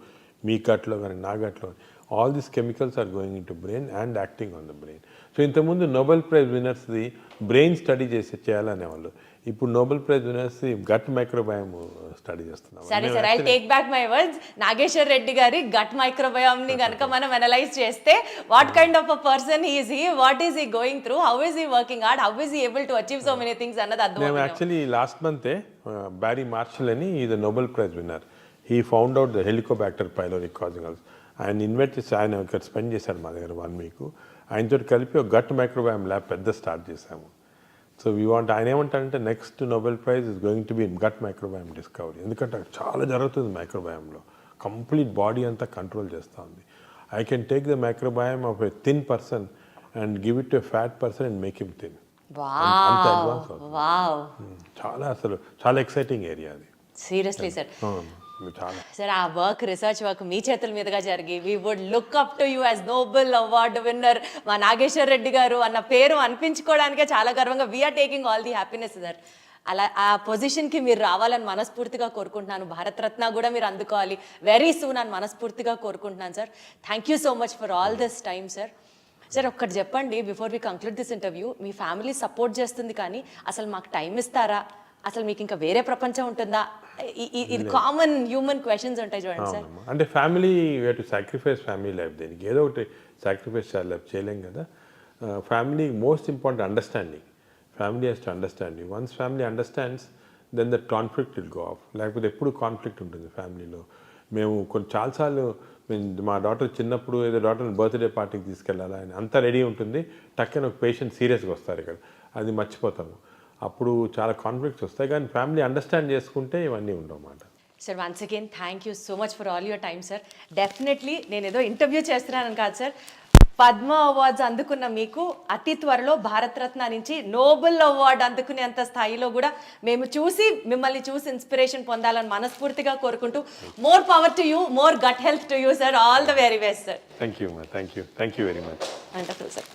మీ గట్లో కానీ నా గట్లో all these chemicals are going in to brain and acting on the brain. So ఇంతకుముందు నోబెల్ ప్రైజ్ విన్నర్స్ది బ్రెయిన్ స్టడీ చేయాలనేవాళ్ళు. ఇప్పుడు Nobel prize winners gut microbiome study చేస్తున్నాం. సరే sir, I take back my words. Nageshwar Reddy గారి గట్ మైక్రోబయోమ్ ని కనుక మనం అనలైజ్ చేస్తే, what kind of a person is he, what is he going through, how is he working hard, how is he able to achieve so many things అన్నది అర్థం. మేము actually last మంతే Barry martial అని is Nobel prize winner. He found out the Helicobacter pylori causing. ఆయన invite చేసి ఆయన ఇక్కడ spend చేశారు మా దగ్గర 1 వీక్. ఆయనతో కలిపి ఒక గట్ మైక్రోబయోమ్ ల్యాబ్ పెద్ద స్టార్ట్ చేశాము. సో వీ వాంట్, ఆయన ఏమంటారంటే next Nobel prize is going to be in gut microbiome discovery. ఎందుకంటే చాలా జరుగుతుంది మైక్రోబయోమ్లో, కంప్లీట్ బాడీ అంతా కంట్రోల్ చేస్తూ ఉంది. I can take the microbiome of a thin person and give it to a fat person and make him thin. అంత advance అవుతుంది. చాలా ఎక్సైటింగ్ ఏరియా అది. Seriously sir. చాలా సార్, ఆ వర్క్, రీసెర్చ్ వర్క్ మీ చేతుల మీదుగా జరిగి we would look up to you as Nobel award winner మా నాగేశ్వర్ రెడ్డి గారు అన్న పేరు అనిపించుకోవడానికే చాలా గర్వంగా. We're taking all the happiness sir. అలా ఆ పొజిషన్కి మీరు రావాలని మనస్ఫూర్తిగా కోరుకుంటున్నాను. భారతరత్న కూడా మీరు అందుకోవాలి వెరీ సూన్ అని మనస్ఫూర్తిగా కోరుకుంటున్నాను sir. Thank you so much for all this time sir. Sir, ఒక్కటి చెప్పండి before we conclude this interview. మీ ఫ్యామిలీ సపోర్ట్ చేస్తుంది కానీ అసలు మాకు టైం ఇస్తారా, అసలు మీకు ఇంకా వేరే ప్రపంచం ఉంటుందా, ఇది కామన్ హ్యూమన్ క్వశ్చన్స్ ఉంటాయి చూడండి సార్. అంటే family we to sacrifice family life. దేనికి ఏదో ఒకటి సాక్రిఫైస్ చేయలేం కదా. Family most important understanding. Family has to understand you. Once family understands then that conflict will go off. లేకపోతే ఎప్పుడు కాన్ఫ్లిక్ట్ ఉంటుంది ఫ్యామిలీలో. మేము చాలాసార్లు మా డాటర్ చిన్నప్పుడు ఏదో డాటర్ బర్త్డే పార్టీకి తీసుకెళ్ళాలా అని అంతా రెడీ ఉంటుంది. టక్కన ఒక పేషెంట్ సీరియస్గా వస్తారు ఇక్కడ, అది మర్చిపోతాము. అప్పుడు చాలా కాన్ఫ్లిక్ట్స్ వస్తాయి. కానీ ఫ్యామిలీ అండర్స్టాండ్ చేసుకుంటే ఇవన్నీ ఉండవన్నమాట. Sir, once again thank you so much for all your time sir. Definitely నేను ఏదో ఇంటర్వ్యూ చేస్తున్నానని కాదు సార్, పద్మ అవార్డ్స్ అందుకున్న మీకు అతి త్వరలో భారతరత్న నుంచి నోబెల్ అవార్డు అందుకునేంత స్థాయిలో కూడా మేము మిమ్మల్ని చూసి ఇన్స్పిరేషన్ పొందాలని మనస్ఫూర్తిగా కోరుకుంటూ, more power to you, more gut health to you sir. All the very best sir. Thank you very much. Wonderful sir.